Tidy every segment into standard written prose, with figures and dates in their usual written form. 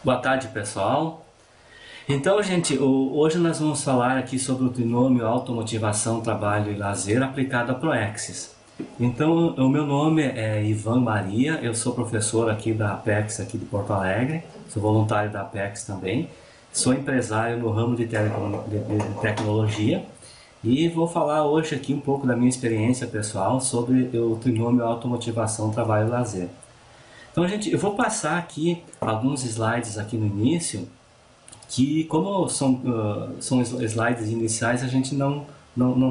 Boa tarde, pessoal. Então, gente, hoje nós vamos falar aqui sobre o trinômio automotivação, trabalho e lazer aplicado a Proexis. Então, o meu nome é Ivan Maria, eu sou professor aqui da Apex aqui de Porto Alegre, sou voluntário da Apex também, sou empresário no ramo de tecnologia e vou falar hoje aqui um pouco da minha experiência pessoal sobre o trinômio automotivação, trabalho e lazer. Então, gente, eu vou passar aqui alguns slides aqui no início, que como são slides iniciais, a gente não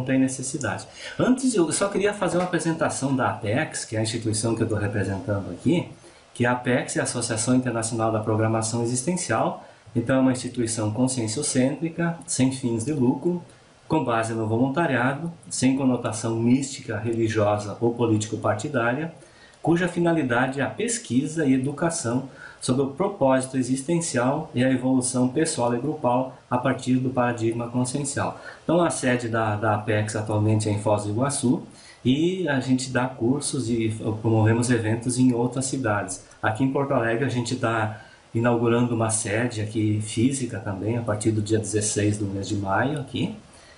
tem necessidade. Antes, eu só queria fazer uma apresentação da Apex, que é a instituição que eu estou representando aqui, que a Apex é a Associação Internacional da Programação Existencial, então é uma instituição conscienciocêntrica, sem fins de lucro, com base no voluntariado, sem conotação mística, religiosa ou político-partidária, cuja finalidade é a pesquisa e educação sobre o propósito existencial e a evolução pessoal e grupal a partir do paradigma consciencial. Então, a sede da Apex atualmente é em Foz do Iguaçu e a gente dá cursos e promovemos eventos em outras cidades. Aqui em Porto Alegre a gente está inaugurando uma sede aqui física também a partir do dia 16 do mês de maio aqui.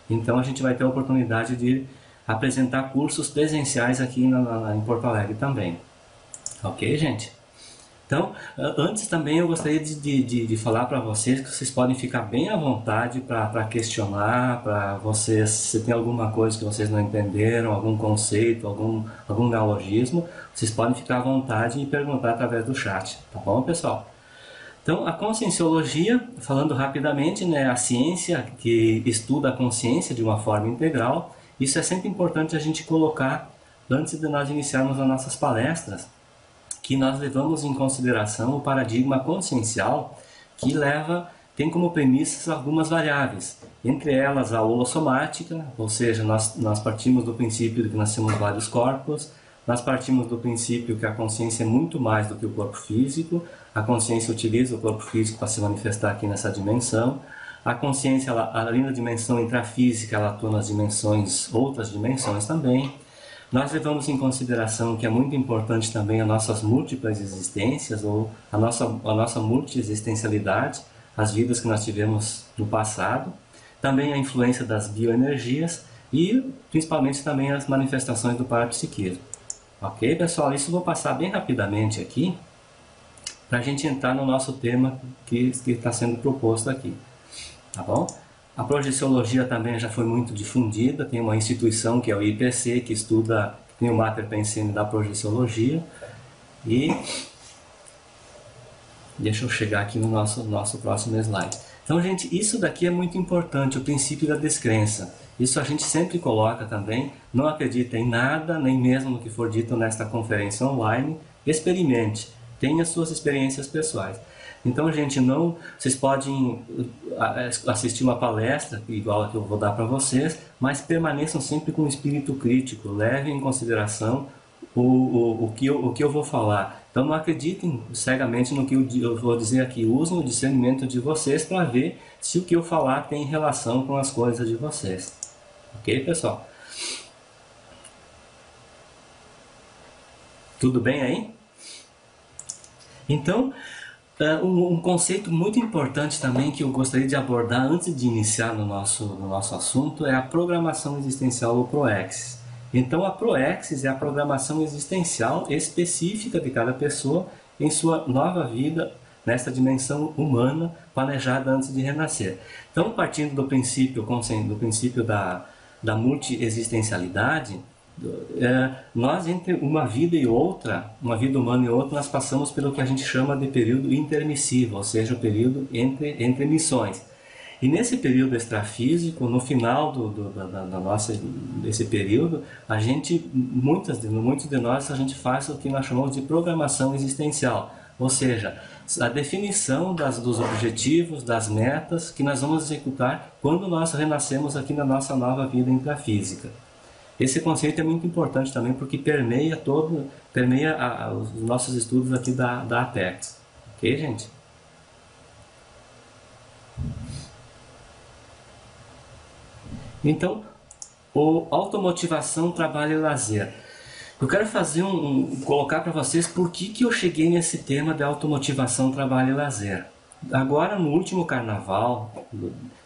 Então, a gente vai ter a oportunidade de apresentar cursos presenciais aqui em Porto Alegre também. Ok, gente? Então, antes também eu gostaria de falar para vocês que vocês podem ficar bem à vontade para questionar, para vocês, se tem alguma coisa que vocês não entenderam, algum conceito, algum neologismo, vocês podem ficar à vontade e perguntar através do chat, tá bom, pessoal? Então, a conscienciologia, falando rapidamente, né, a ciência que estuda a consciência de uma forma integral. Isso é sempre importante a gente colocar antes de nós iniciarmos as nossas palestras, que nós levamos em consideração o paradigma consciencial que tem como premissas algumas variáveis, entre elas a holossomática, ou seja, nós partimos do princípio de que nós temos vários corpos, nós partimos do princípio que a consciência é muito mais do que o corpo físico, a consciência utiliza o corpo físico para se manifestar aqui nessa dimensão. A consciência, além da dimensão intrafísica, ela atua nas outras dimensões também. Nós levamos em consideração que é muito importante também as nossas múltiplas existências, ou a nossa multiexistencialidade, as vidas que nós tivemos no passado. Também a influência das bioenergias e, principalmente, também as manifestações do parapsiquismo. Ok, pessoal? Isso eu vou passar bem rapidamente aqui, para a gente entrar no nosso tema que está sendo proposto aqui. Tá bom? A projeciologia também já foi muito difundida, tem uma instituição que é o IPC, que estuda, tem o Mater Pensene da projeciologia. E deixa eu chegar aqui no nosso próximo slide. Então, gente, isso daqui é muito importante, o princípio da descrença. Isso a gente sempre coloca também, não acredita em nada, nem mesmo no que for dito nesta conferência online, experimente, tenha suas experiências pessoais. Então, gente, vocês podem assistir uma palestra, igual a que eu vou dar para vocês, mas permaneçam sempre com um espírito crítico, levem em consideração o que eu vou falar. Então, não acreditem cegamente no que eu vou dizer aqui, usem o discernimento de vocês para ver se o que eu falar tem relação com as coisas de vocês. Ok, pessoal? Tudo bem aí? Então, um conceito muito importante também que eu gostaria de abordar antes de iniciar no nosso assunto é a programação existencial ou Proexis. Então, a Proexis é a programação existencial específica de cada pessoa em sua nova vida nesta dimensão humana planejada antes de renascer. Então, partindo do princípio da multiexistencialidade, nós entre uma vida e outra, uma vida humana e outra, nós passamos pelo que a gente chama de período intermissivo, ou seja, o período entre missões. E nesse período extrafísico, no final desse período, muitos de nós, a gente faz o que nós chamamos de programação existencial, ou seja, a definição dos objetivos, das metas que nós vamos executar quando nós renascemos aqui na nossa nova vida intrafísica. Esse conceito é muito importante também porque permeia os nossos estudos aqui da Apex. Ok, gente? Então, automotivação, trabalho e lazer. Eu quero fazer colocar para vocês por que eu cheguei nesse tema de automotivação, trabalho e lazer. Agora, no último carnaval,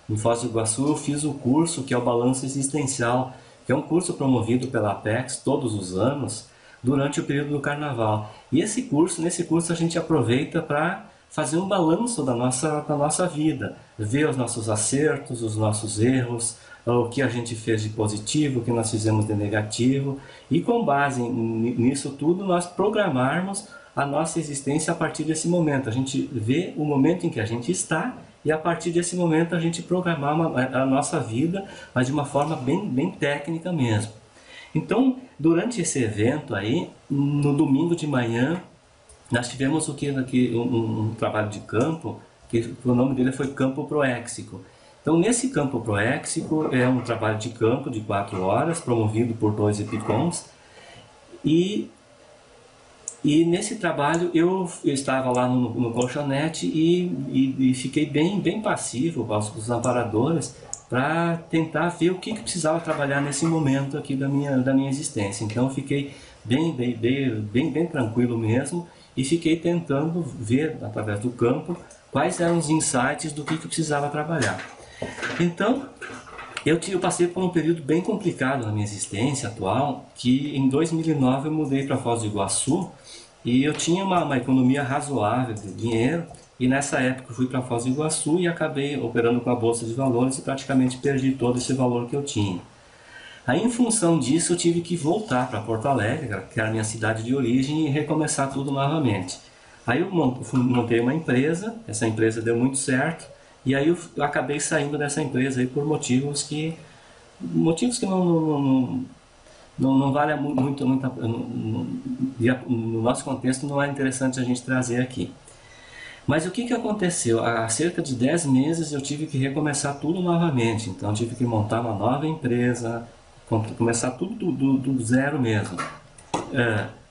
em Foz do Iguaçu, eu fiz o curso que é o Balanço Existencial, que é um curso promovido pela Apex todos os anos, durante o período do carnaval. E nesse curso a gente aproveita para fazer um balanço da nossa vida, ver os nossos acertos, os nossos erros, o que a gente fez de positivo, o que nós fizemos de negativo, e com base nisso tudo nós programarmos a nossa existência a partir desse momento. A gente vê o momento em que a gente está e a partir desse momento a gente programar a nossa vida, mas de uma forma bem técnica mesmo. Então, durante esse evento aí, no domingo de manhã, nós tivemos um trabalho de campo, que o nome dele foi Campo Proéxico. Então, nesse Campo Proéxico é um trabalho de campo de 4 horas, promovido por 2 EPICOMs, e nesse trabalho eu estava lá no colchonete e fiquei bem passivo com os amparadores para tentar ver o que precisava trabalhar nesse momento aqui da minha existência. Então eu fiquei bem tranquilo mesmo e fiquei tentando ver através do campo quais eram os insights do que precisava trabalhar. Então eu passei por um período bem complicado na minha existência atual, que em 2009 eu mudei para Foz do Iguaçu e eu tinha uma economia razoável de dinheiro, e nessa época eu fui para Foz do Iguaçu e acabei operando com a Bolsa de Valores e praticamente perdi todo esse valor que eu tinha. Aí, em função disso, eu tive que voltar para Porto Alegre, que era a minha cidade de origem, e recomeçar tudo novamente. Aí eu montei uma empresa, essa empresa deu muito certo, e aí eu acabei saindo dessa empresa aí por motivos que não vale muito no nosso contexto não é interessante a gente trazer aqui. Mas o que aconteceu? Há cerca de 10 meses eu tive que recomeçar tudo novamente. Então eu tive que montar uma nova empresa, começar tudo do zero mesmo.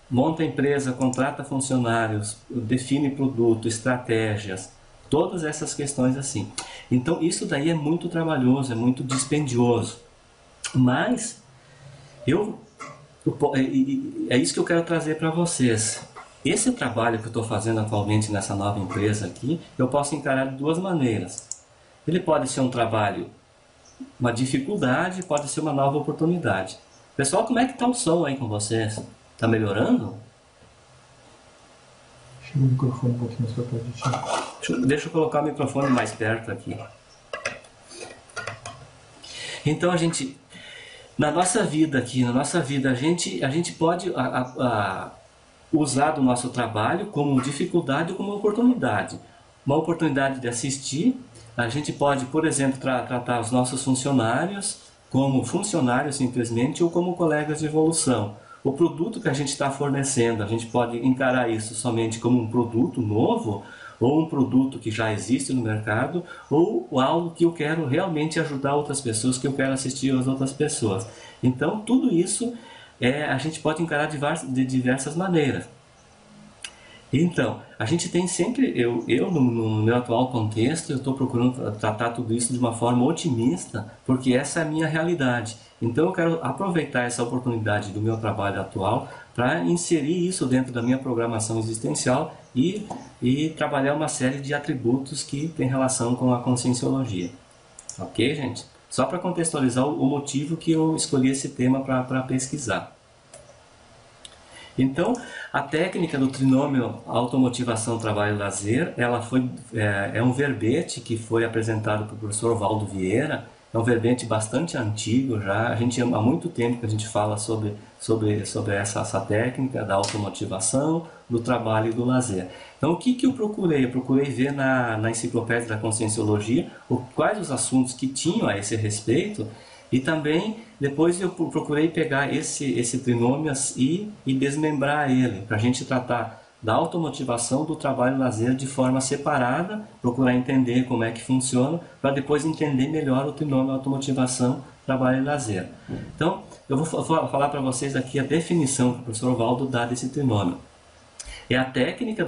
Monta a empresa, contrata funcionários, define produto, estratégias, todas essas questões assim. Então isso daí é muito trabalhoso, é muito dispendioso. Mas é isso que eu quero trazer para vocês. Esse trabalho que eu estou fazendo atualmente nessa nova empresa aqui, eu posso encarar de duas maneiras. Ele pode ser um trabalho, uma dificuldade, pode ser uma nova oportunidade. Pessoal, como é que está o som aí com vocês? Está melhorando? Chega o microfone um pouquinho mais para perto de ti. Deixa eu colocar o microfone mais perto aqui. Então na nossa vida aqui, a gente pode usar do nosso trabalho como dificuldade ou como oportunidade. Uma oportunidade de assistir, a gente pode, por exemplo, tratar os nossos funcionários como funcionários simplesmente ou como colegas de evolução. O produto que a gente está fornecendo, a gente pode encarar isso somente como um produto novo ou um produto que já existe no mercado, ou algo que eu quero realmente ajudar outras pessoas, que eu quero assistir às outras pessoas. Então, tudo isso a gente pode encarar de diversas maneiras. Então, a gente tem sempre, no meu atual contexto, eu estou procurando tratar tudo isso de uma forma otimista, porque essa é a minha realidade. Então eu quero aproveitar essa oportunidade do meu trabalho atual para inserir isso dentro da minha programação existencial e trabalhar uma série de atributos que tem relação com a conscienciologia. Ok, gente? Só para contextualizar o motivo que eu escolhi esse tema para pesquisar. Então, a técnica do trinômio automotivação, trabalho e lazer, é um verbete que foi apresentado pelo professor Valdo Vieira. É um verbete bastante antigo já. Há muito tempo que a gente fala sobre essa técnica da automotivação, do trabalho e do lazer. Então, o que eu procurei? Eu procurei ver na enciclopédia da conscienciologia quais os assuntos que tinham a esse respeito. E também, depois eu procurei pegar esse trinômio e desmembrar ele, para a gente tratar da automotivação, do trabalho e lazer de forma separada, procurar entender como é que funciona, para depois entender melhor o trinômio automotivação, trabalho e lazer. Então, eu vou falar para vocês aqui a definição que o professor Valdo dá desse trinômio. A técnica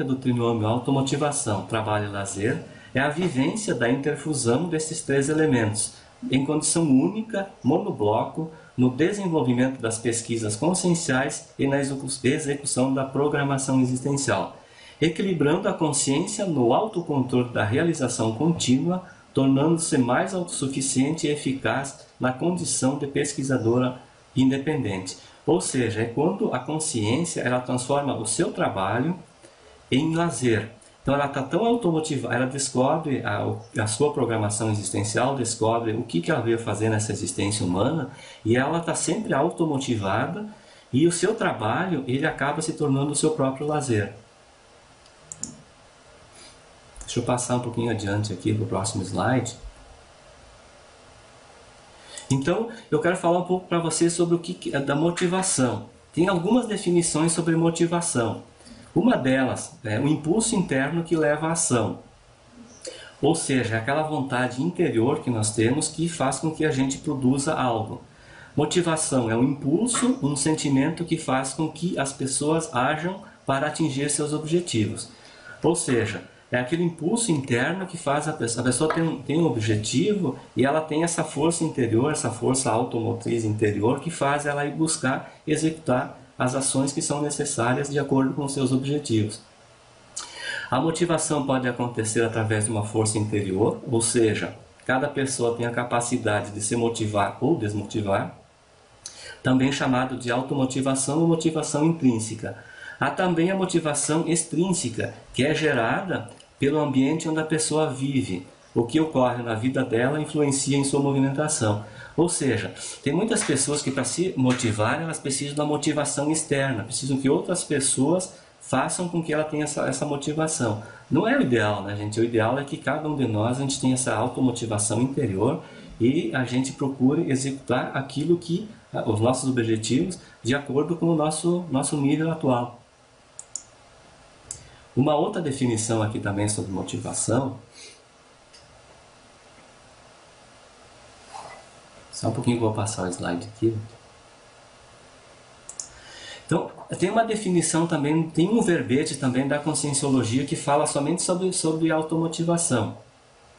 do trinômio automotivação, trabalho e lazer é a vivência da interfusão desses três elementos, em condição única, monobloco, no desenvolvimento das pesquisas conscienciais e na execução da programação existencial. equilibrando a consciência no autocontrole da realização contínua, tornando-se mais autossuficiente e eficaz na condição de pesquisadora independente. Ou seja, é quando a consciência ela transforma o seu trabalho em lazer. Então ela está tão automotivada, ela descobre a sua programação existencial, descobre o que ela veio fazer nessa existência humana, e ela está sempre automotivada, e o seu trabalho ele acaba se tornando o seu próprio lazer. Deixa eu passar um pouquinho adiante aqui para o próximo slide. Então, eu quero falar um pouco para vocês sobre o que é da motivação. Tem algumas definições sobre motivação. Uma delas é o impulso interno que leva à ação. Ou seja, é aquela vontade interior que nós temos que faz com que a gente produza algo. Motivação é um impulso, um sentimento que faz com que as pessoas ajam para atingir seus objetivos. Ou seja, é aquele impulso interno que faz a pessoa tem um objetivo e ela tem essa força interior, essa força automotriz interior que faz ela ir buscar executar as ações que são necessárias de acordo com seus objetivos. A motivação pode acontecer através de uma força interior, ou seja, cada pessoa tem a capacidade de se motivar ou desmotivar, também chamado de automotivação ou motivação intrínseca. Há também a motivação extrínseca, que é gerada pelo ambiente onde a pessoa vive. O que ocorre na vida dela influencia em sua movimentação. Ou seja, tem muitas pessoas que para se motivar, elas precisam da motivação externa, precisam que outras pessoas façam com que ela tenha essa motivação. Não é o ideal, né, gente? O ideal é que cada um de nós a gente tenha essa automotivação interior e a gente procure executar aquilo que, os nossos objetivos, de acordo com o nosso nível atual. Uma outra definição aqui também sobre motivação. Só um pouquinho que eu vou passar o slide aqui. Então, tem uma definição também, tem um verbete também da Conscienciologia que fala somente sobre automotivação.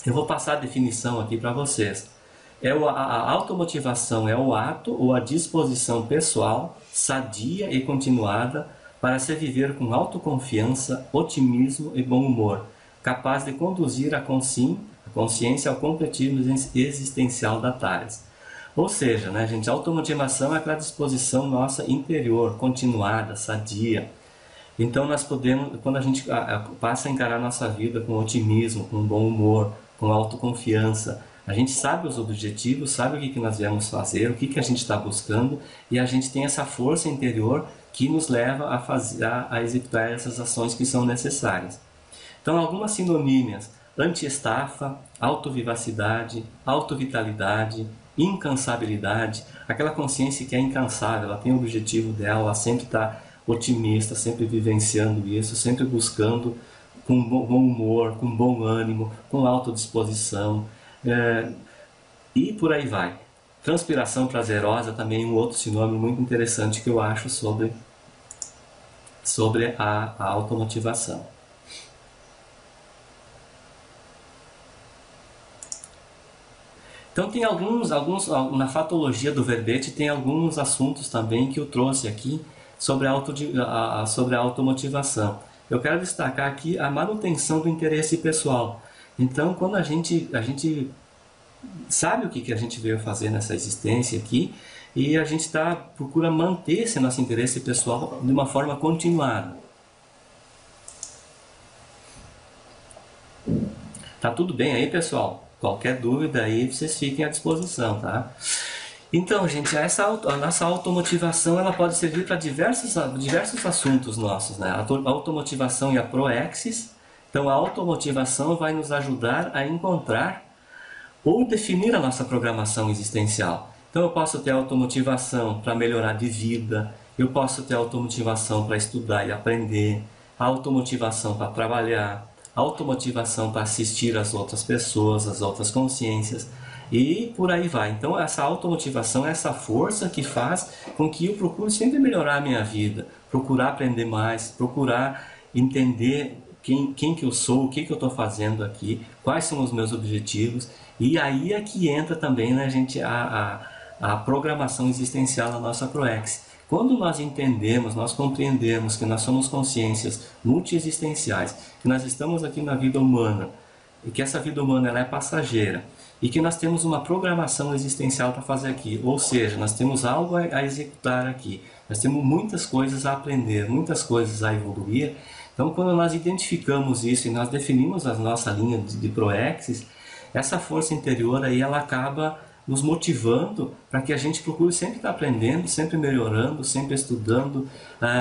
Eu vou passar a definição aqui para vocês. A automotivação é o ato ou a disposição pessoal, sadia e continuada para se viver com autoconfiança, otimismo e bom humor, capaz de conduzir a consciência ao completismo existencial da Thales. Ou seja, né, gente, a automotivação é aquela disposição nossa interior, continuada, sadia. Então nós podemos, quando a gente passa a encarar nossa vida com otimismo, com bom humor, com autoconfiança, a gente sabe os objetivos, sabe o que nós viemos fazer, o que a gente está buscando, e a gente tem essa força interior que nos leva a executar essas ações que são necessárias. Então, algumas sinonímias: anti-estafa, autovivacidade, autovitalidade, incansabilidade, aquela consciência que é incansável, ela tem o objetivo dela, ela sempre está otimista, sempre vivenciando isso, sempre buscando com bom humor, com bom ânimo, com autodisposição, e por aí vai. Transpiração prazerosa também é um outro sinônimo muito interessante que eu acho sobre a automotivação. Então tem alguns na fatologia do verbete tem alguns assuntos também que eu trouxe aqui sobre a automotivação. Eu quero destacar aqui a manutenção do interesse pessoal. Então, quando a gente sabe o que a gente veio fazer nessa existência aqui, e a gente procura manter esse nosso interesse pessoal de uma forma continuada. Tá tudo bem aí, pessoal? Qualquer dúvida aí, vocês fiquem à disposição, tá? Então, gente, a nossa automotivação ela pode servir para diversos assuntos nossos, né? A automotivação e a proexis. Então, a automotivação vai nos ajudar a encontrar ou definir a nossa programação existencial. Então, eu posso ter automotivação para melhorar de vida, eu posso ter automotivação para estudar e aprender, automotivação para trabalhar, automotivação para assistir às outras pessoas, às outras consciências, e por aí vai. Então, essa automotivação é essa força que faz com que eu procure sempre melhorar a minha vida, procurar aprender mais, procurar entender quem que eu sou, o que eu estou fazendo aqui, quais são os meus objetivos, e aí é que entra também, né, gente, a programação existencial da nossa ProEx, Quando nós entendemos, nós compreendemos que nós somos consciências multiexistenciais, que nós estamos aqui na vida humana, e que essa vida humana ela é passageira, e que nós temos uma programação existencial para fazer aqui, ou seja, nós temos algo a executar aqui, nós temos muitas coisas a aprender, muitas coisas a evoluir. Então, quando nós identificamos isso e nós definimos a nossa linha de Proexis, essa força interior aí ela acaba nos motivando para que a gente procure sempre estar aprendendo, sempre melhorando, sempre estudando,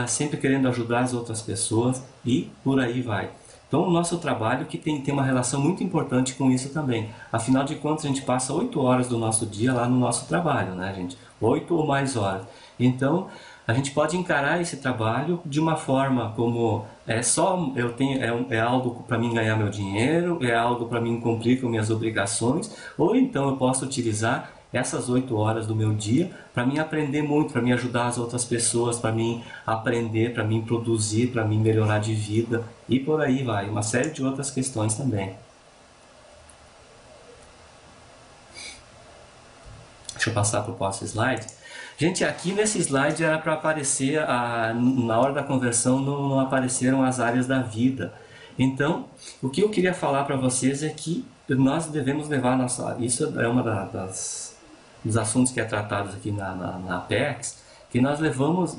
sempre querendo ajudar as outras pessoas e por aí vai. Então o nosso trabalho que tem uma relação muito importante com isso também. Afinal de contas a gente passa 8 horas do nosso dia lá no nosso trabalho, né, gente? 8 ou mais horas. Então a gente pode encarar esse trabalho de uma forma como é algo para mim ganhar meu dinheiro, é algo para mim cumprir com minhas obrigações, ou então eu posso utilizar essas 8 horas do meu dia para mim aprender muito, para mim ajudar as outras pessoas, para mim aprender, para mim produzir, para mim melhorar de vida e por aí vai, uma série de outras questões também. Deixa eu passar para o próximo slide. Gente, aqui nesse slide era para aparecer, na hora da conversão não apareceram as áreas da vida. Então, o que eu queria falar para vocês é que nós devemos levar isso é uma dos assuntos que é tratados aqui na Apex, que nós devemos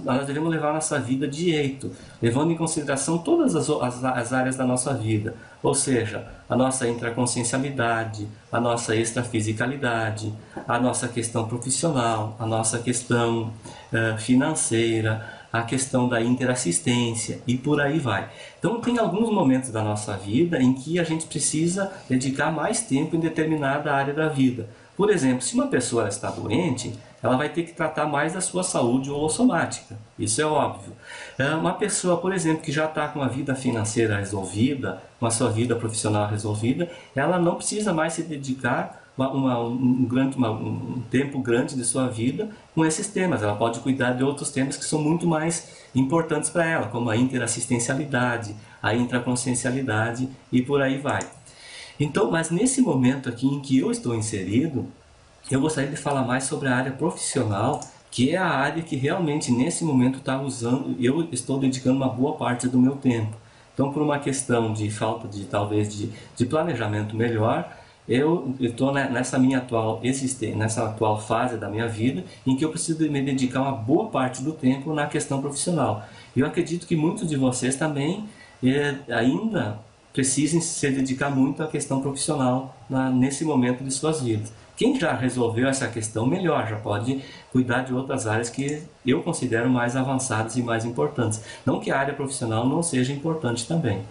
levar a nossa vida direito, levando em consideração todas as áreas da nossa vida, ou seja, a nossa intraconsciencialidade, a nossa extrafisicalidade, a nossa questão profissional, a nossa questão financeira, a questão da interassistência e por aí vai. Então tem alguns momentos da nossa vida em que a gente precisa dedicar mais tempo em determinada área da vida. Por exemplo, se uma pessoa está doente, ela vai ter que tratar mais da sua saúde holossomática, isso é óbvio. Uma pessoa, por exemplo, que já está com a vida financeira resolvida, com a sua vida profissional resolvida, ela não precisa mais se dedicar um tempo grande de sua vida com esses temas. Ela pode cuidar de outros temas que são muito mais importantes para ela, como a interassistencialidade, a intraconsciencialidade e por aí vai. Então, mas nesse momento aqui em que eu estou inserido, eu gostaria de falar mais sobre a área profissional, que é a área que realmente nesse momento eu estou dedicando uma boa parte do meu tempo. Então, por uma questão de falta de planejamento melhor, eu estou nessa atual fase da minha vida em que eu preciso me dedicar uma boa parte do tempo na questão profissional. Eu acredito que muitos de vocês também ainda precisem se dedicar muito à questão profissional nesse momento de suas vidas. Quem já resolveu essa questão, melhor, já pode cuidar de outras áreas que eu considero mais avançadas e mais importantes. Não que a área profissional não seja importante também.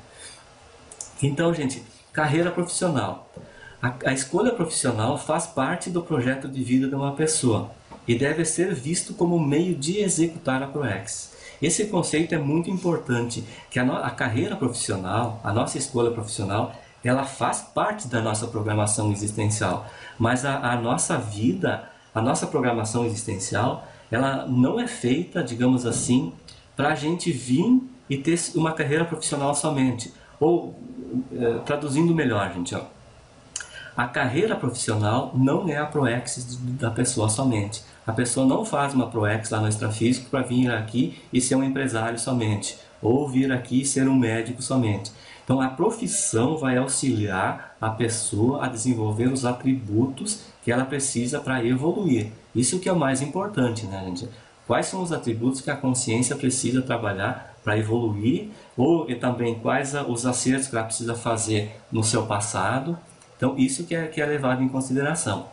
Então, gente, carreira profissional. A escolha profissional faz parte do projeto de vida de uma pessoa e deve ser visto como meio de executar a Proexis. Esse conceito é muito importante, que a carreira profissional, a nossa escolha profissional, ela faz parte da nossa programação existencial, mas a nossa vida, a nossa programação existencial, ela não é feita, digamos assim, para a gente vir e ter uma carreira profissional somente. Ou, traduzindo melhor, gente, a carreira profissional não é a Proexis da pessoa somente. A pessoa não faz uma Proexis lá no extrafísico para vir aqui e ser um empresário somente, ou vir aqui e ser um médico somente. Então a profissão vai auxiliar a pessoa a desenvolver os atributos que ela precisa para evoluir. Isso que é o mais importante, né, gente? Quais são os atributos que a consciência precisa trabalhar para evoluir, e também quais os acertos que ela precisa fazer no seu passado. Então isso que é levado em consideração.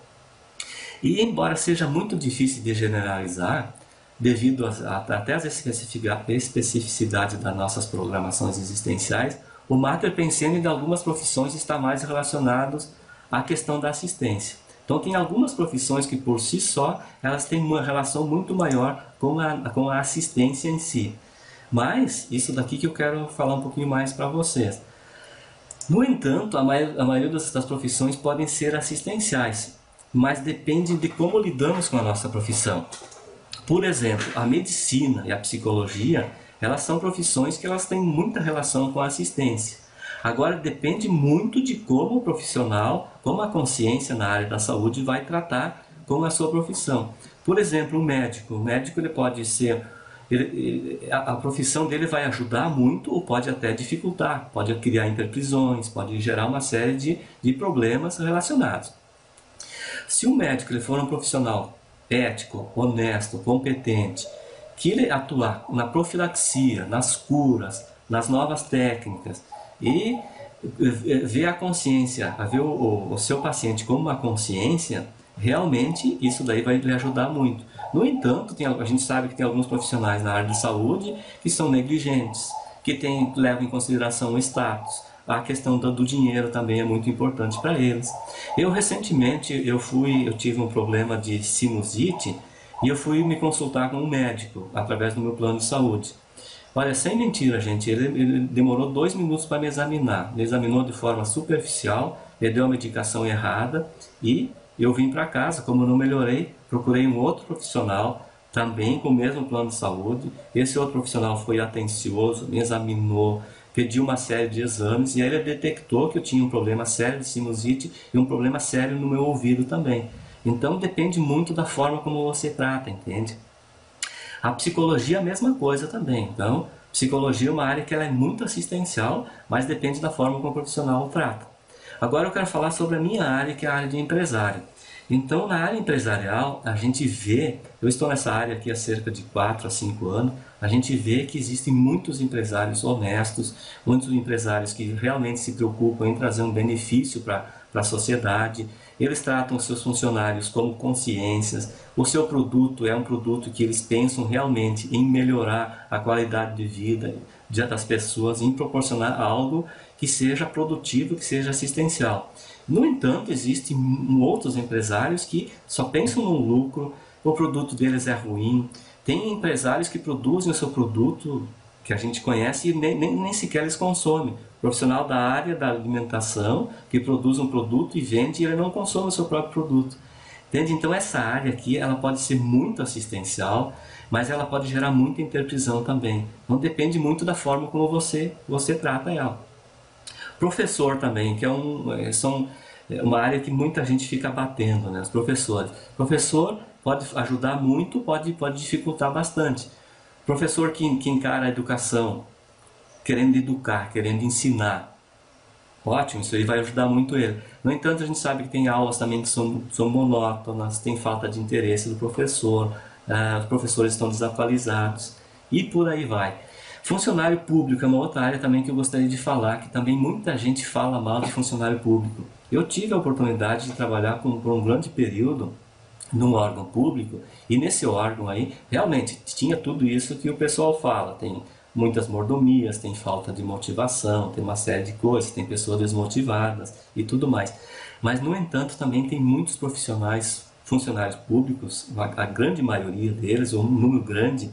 E embora seja muito difícil de generalizar, devido até às especificidades das nossas programações existenciais, o Mater Pensando de algumas profissões está mais relacionados à questão da assistência. Então tem algumas profissões que por si só elas têm uma relação muito maior com a assistência em si. Mas isso daqui que eu quero falar um pouquinho mais para vocês. No entanto, a maioria das profissões podem ser assistenciais, mas depende de como lidamos com a nossa profissão. Por exemplo, a medicina e a psicologia, elas são profissões que elas têm muita relação com a assistência. Agora depende muito de como o profissional, como a consciência na área da saúde vai tratar com a sua profissão. Por exemplo, o médico ele pode ser, a profissão dele vai ajudar muito ou pode até dificultar, pode criar interprisões, pode gerar uma série de problemas relacionados. Se o médico ele for um profissional ético, honesto, competente, que ele atuar na profilaxia, nas curas, nas novas técnicas e ver a consciência, ver o seu paciente como uma consciência, realmente isso daí vai lhe ajudar muito. No entanto, a gente sabe que tem alguns profissionais na área de saúde que são negligentes, que levam em consideração o status. A questão do dinheiro também é muito importante para eles. Recentemente eu tive um problema de sinusite e eu fui me consultar com um médico através do meu plano de saúde. Olha, sem mentira, gente, ele demorou 2 minutos para me examinar. Me examinou de forma superficial, me deu a medicação errada e eu vim para casa. Como eu não melhorei, procurei um outro profissional, também com o mesmo plano de saúde. Esse outro profissional foi atencioso, me examinou, pediu uma série de exames e aí ele detectou que eu tinha um problema sério de sinusite e um problema sério no meu ouvido também. Então depende muito da forma como você trata, entende? A psicologia é a mesma coisa também. Então, psicologia é uma área que ela é muito assistencial, mas depende da forma como o profissional o trata. Agora eu quero falar sobre a minha área, que é a área de empresário. Então, na área empresarial, a gente vê, eu estou nessa área aqui há cerca de 4 a 5 anos, a gente vê que existem muitos empresários honestos, muitos empresários que realmente se preocupam em trazer um benefício para a sociedade. Eles tratam os seus funcionários como consciências, o seu produto é um produto que eles pensam realmente em melhorar a qualidade de vida das pessoas, em proporcionar algo que seja produtivo, que seja assistencial. No entanto, existem outros empresários que só pensam no lucro, o produto deles é ruim. Tem empresários que produzem o seu produto, que a gente conhece, e nem sequer eles consomem. Profissional da área da alimentação, que produz um produto e vende, e ele não consome o seu próprio produto. Entende? Então essa área aqui, ela pode ser muito assistencial, mas ela pode gerar muita interprisão também. Não depende muito da forma como você trata ela. Professor também, que é uma área que muita gente fica batendo, né? Os professores. Professor pode ajudar muito, pode dificultar bastante. Professor que encara a educação, querendo educar, querendo ensinar, ótimo, isso aí vai ajudar muito ele. No entanto, a gente sabe que tem aulas também que são monótonas, tem falta de interesse do professor, os professores estão desatualizados e por aí vai. Funcionário público é uma outra área também que eu gostaria de falar, que também muita gente fala mal de funcionário público. Eu tive a oportunidade de trabalhar por um grande período num órgão público, e nesse órgão aí, realmente, tinha tudo isso que o pessoal fala. Tem muitas mordomias, tem falta de motivação, tem uma série de coisas, tem pessoas desmotivadas e tudo mais. Mas, no entanto, também tem muitos profissionais, funcionários públicos, a grande maioria deles, ou um número grande,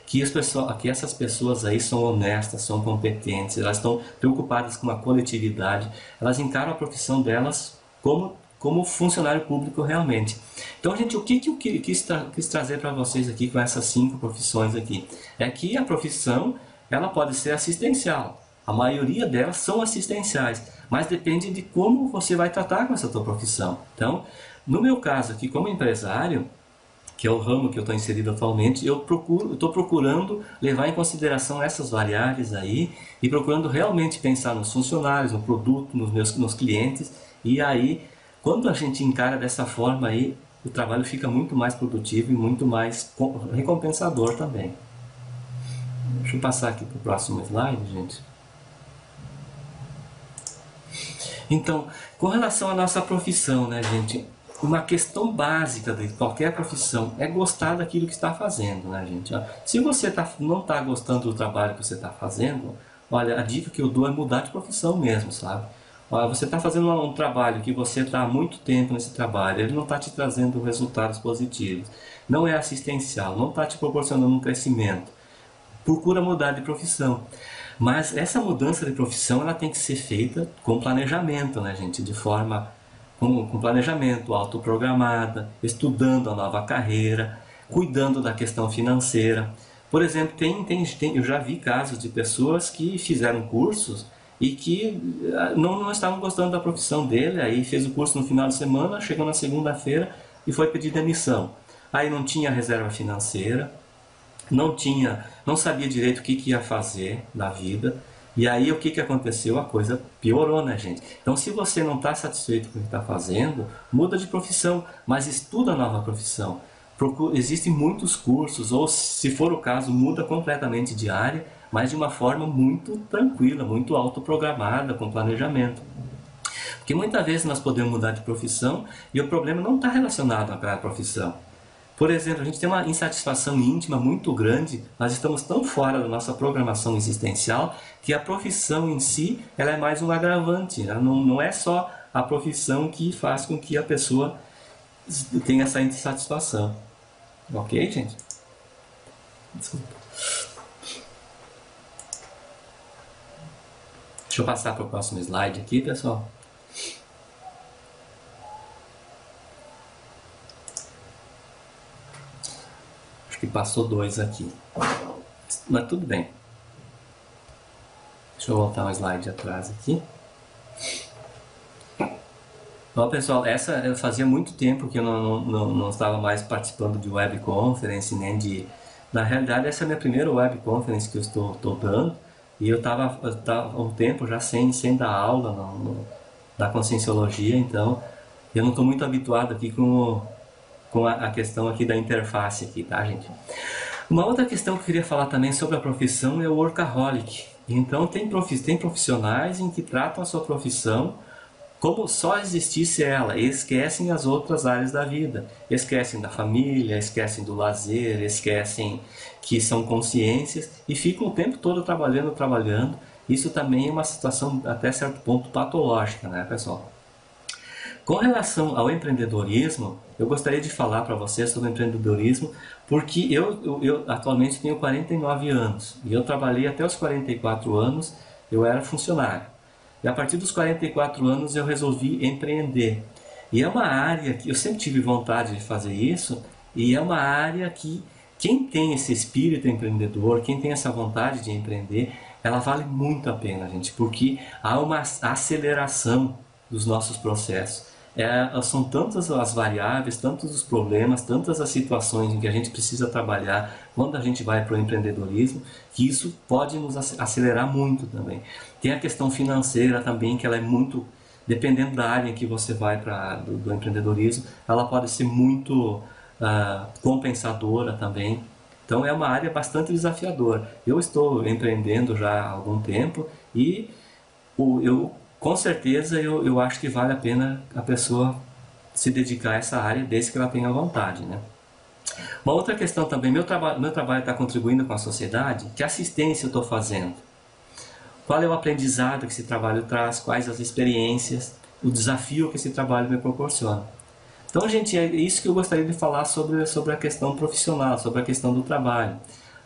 que essas pessoas aí são honestas, são competentes, elas estão preocupadas com a coletividade, elas encaram a profissão delas como funcionário público realmente. Então, gente, o que eu quis trazer para vocês aqui com essas 5 profissões aqui? É que a profissão, ela pode ser assistencial. A maioria delas são assistenciais, mas depende de como você vai tratar com essa tua profissão. Então, no meu caso aqui, como empresário, que é o ramo que eu estou inserido atualmente, eu estou procurando levar em consideração essas variáveis aí e procurando realmente pensar nos funcionários, no produto, nos clientes, e aí, quando a gente encara dessa forma aí, o trabalho fica muito mais produtivo e muito mais recompensador também. Deixa eu passar aqui para o próximo slide, gente. Então, com relação à nossa profissão, né, gente? Uma questão básica de qualquer profissão é gostar daquilo que está fazendo, né, gente? Se você não está gostando do trabalho que você está fazendo, olha, a dica que eu dou é mudar de profissão mesmo, sabe? Olha, você está fazendo um trabalho que você está há muito tempo nesse trabalho, ele não está te trazendo resultados positivos, não é assistencial, não está te proporcionando um crescimento. Procura mudar de profissão. Mas essa mudança de profissão, ela tem que ser feita com planejamento, né, gente? Com planejamento, autoprogramada, estudando a nova carreira, cuidando da questão financeira. Por exemplo, eu já vi casos de pessoas que fizeram cursos e que não estavam gostando da profissão dele, aí fez o curso no final de semana, chegou na segunda-feira e foi pedir demissão. aí não tinha reserva financeira, não sabia direito o que ia fazer na vida, e aí o que aconteceu? A coisa piorou, né, gente? Então, se você não está satisfeito com o que está fazendo, muda de profissão, mas estuda a nova profissão. Existem muitos cursos, ou se for o caso, muda completamente de área, mas de uma forma muito tranquila, muito autoprogramada, com planejamento. Porque muitas vezes nós podemos mudar de profissão e o problema não está relacionado àquela profissão. Por exemplo, a gente tem uma insatisfação íntima muito grande, nós estamos tão fora da nossa programação existencial que a profissão em si ela é mais um agravante, ela não é só a profissão que faz com que a pessoa tenha essa insatisfação. Ok, gente? Desculpa. Deixa eu passar para o próximo slide aqui, pessoal. Acho que passou 2 aqui. Mas tudo bem. Deixa eu voltar um slide atrás aqui. Bom, pessoal, essa fazia muito tempo que eu não estava mais participando de web conference, nem de... Na realidade, essa é a minha primeira web conference que eu estou dando. E eu estava há um tempo já sem dar aula da Conscienciologia, então eu não estou muito habituado aqui com a questão aqui da interface aqui, tá, gente? Uma outra questão que eu queria falar também sobre a profissão é o workaholic. Então tem profissionais em que tratam a sua profissão como só existisse ela, e esquecem as outras áreas da vida, esquecem da família, esquecem do lazer, esquecem que são consciências e ficam o tempo todo trabalhando. Isso também é uma situação até certo ponto patológica, né, pessoal? Com relação ao empreendedorismo, eu gostaria de falar para vocês sobre o empreendedorismo, porque eu atualmente tenho 49 anos e eu trabalhei até os 44 anos, eu era funcionário. E a partir dos 44 anos eu resolvi empreender. E é uma área que eu sempre tive vontade de fazer isso, e é uma área que quem tem esse espírito empreendedor, quem tem essa vontade de empreender, ela vale muito a pena, gente, porque há uma aceleração dos nossos processos. São tantas as variáveis, tantos os problemas, tantas as situações em que a gente precisa trabalhar quando a gente vai para o empreendedorismo, que isso pode nos acelerar muito também. Tem a questão financeira também, que ela é muito, dependendo da área em que você vai do empreendedorismo, ela pode ser muito compensadora também. Então é uma área bastante desafiadora. Eu estou empreendendo já há algum tempo e com certeza eu acho que vale a pena a pessoa se dedicar a essa área desde que ela tenha vontade, né? Uma outra questão também, meu trabalho está contribuindo com a sociedade? Que assistência eu estou fazendo? Qual é o aprendizado que esse trabalho traz? Quais as experiências? O desafio que esse trabalho me proporciona? Então, gente, é isso que eu gostaria de falar sobre a questão profissional, sobre a questão do trabalho.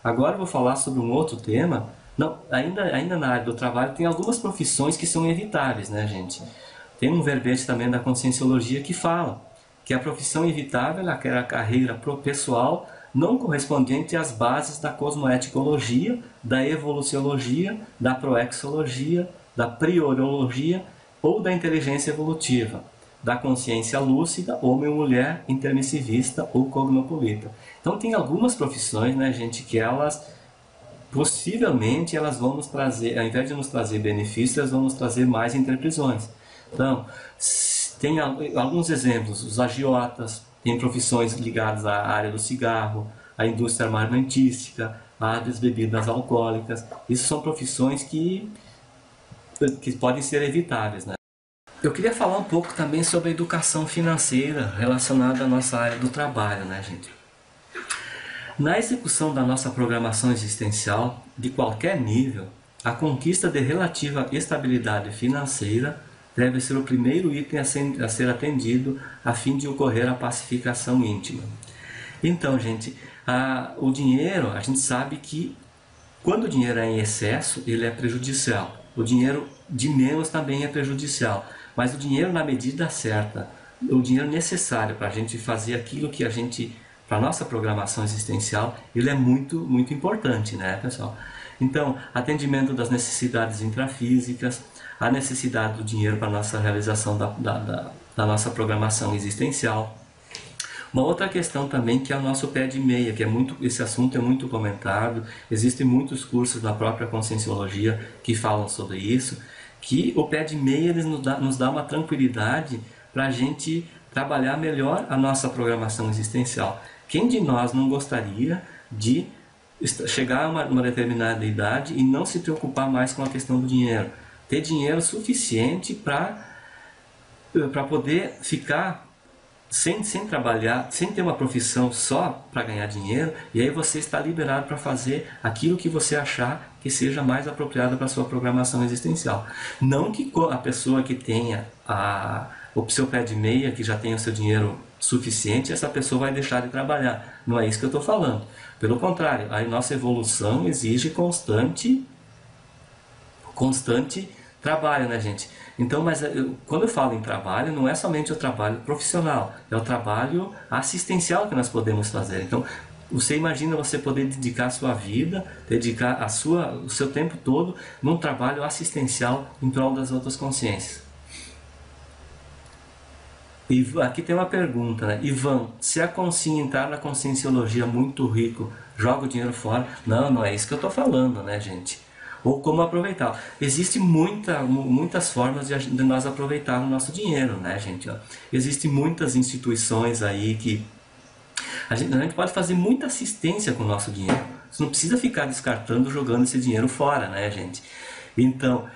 Agora eu vou falar sobre um outro tema. Não, ainda na área do trabalho tem algumas profissões que são evitáveis, né, gente? Tem um verbete também da Conscienciologia que fala que a profissão evitável é aquela carreira pessoal não correspondente às bases da cosmoeticologia, da evoluciologia, da proexologia, da priorologia ou da inteligência evolutiva, da consciência lúcida, homem ou mulher, intermissivista ou cognopolita. Então tem algumas profissões, né, gente, que elas... possivelmente elas vão nos trazer, ao invés de nos trazer benefícios, elas vão nos trazer mais interprisões. Então, tem alguns exemplos, os agiotas, tem profissões ligadas à área do cigarro, à indústria armamentística, às bebidas alcoólicas. Isso são profissões que podem ser evitáveis, né? Eu queria falar um pouco também sobre a educação financeira relacionada à nossa área do trabalho, né, gente? Na execução da nossa programação existencial, de qualquer nível, a conquista de relativa estabilidade financeira deve ser o primeiro item a ser atendido a fim de ocorrer a pacificação íntima. Então, gente, o dinheiro, a gente sabe que quando o dinheiro é em excesso, ele é prejudicial. O dinheiro de menos também é prejudicial, mas o dinheiro na medida certa, o dinheiro necessário para a gente fazer aquilo que a gente... para a nossa programação existencial, ele é muito, muito importante, né, pessoal? Então, atendimento das necessidades intrafísicas, a necessidade do dinheiro para a nossa realização da nossa programação existencial, Uma outra questão também que é o nosso pé de meia, que esse assunto é muito comentado, existem muitos cursos da própria Conscienciologia que falam sobre isso, que o pé de meia ele nos dá uma tranquilidade para a gente trabalhar melhor a nossa programação existencial. Quem de nós não gostaria de chegar a uma determinada idade e não se preocupar mais com a questão do dinheiro? Ter dinheiro suficiente para poder ficar sem trabalhar, sem ter uma profissão só para ganhar dinheiro, e aí você está liberado para fazer aquilo que você achar que seja mais apropriado para a sua programação existencial. Não que a pessoa que tenha o seu pé de meia, que já tenha o seu dinheiro suficiente, essa pessoa vai deixar de trabalhar. Não é isso que eu estou falando. Pelo contrário, a nossa evolução exige constante trabalho, né, gente? Então, mas quando eu falo em trabalho, não é somente o trabalho profissional, é o trabalho assistencial que nós podemos fazer. Então, você imagina você poder dedicar a sua vida, dedicar o seu tempo todo num trabalho assistencial em prol das outras consciências. E aqui tem uma pergunta, né? Ivan, se a consciência entrar na conscienciologia muito rico, joga o dinheiro fora? Não, não é isso que eu estou falando, né, gente? Ou como aproveitar. Existem muitas formas de nós aproveitar o nosso dinheiro, né, gente? Existem muitas instituições aí que a gente pode fazer muita assistência com o nosso dinheiro. Você não precisa ficar descartando, jogando esse dinheiro fora, né, gente? Então,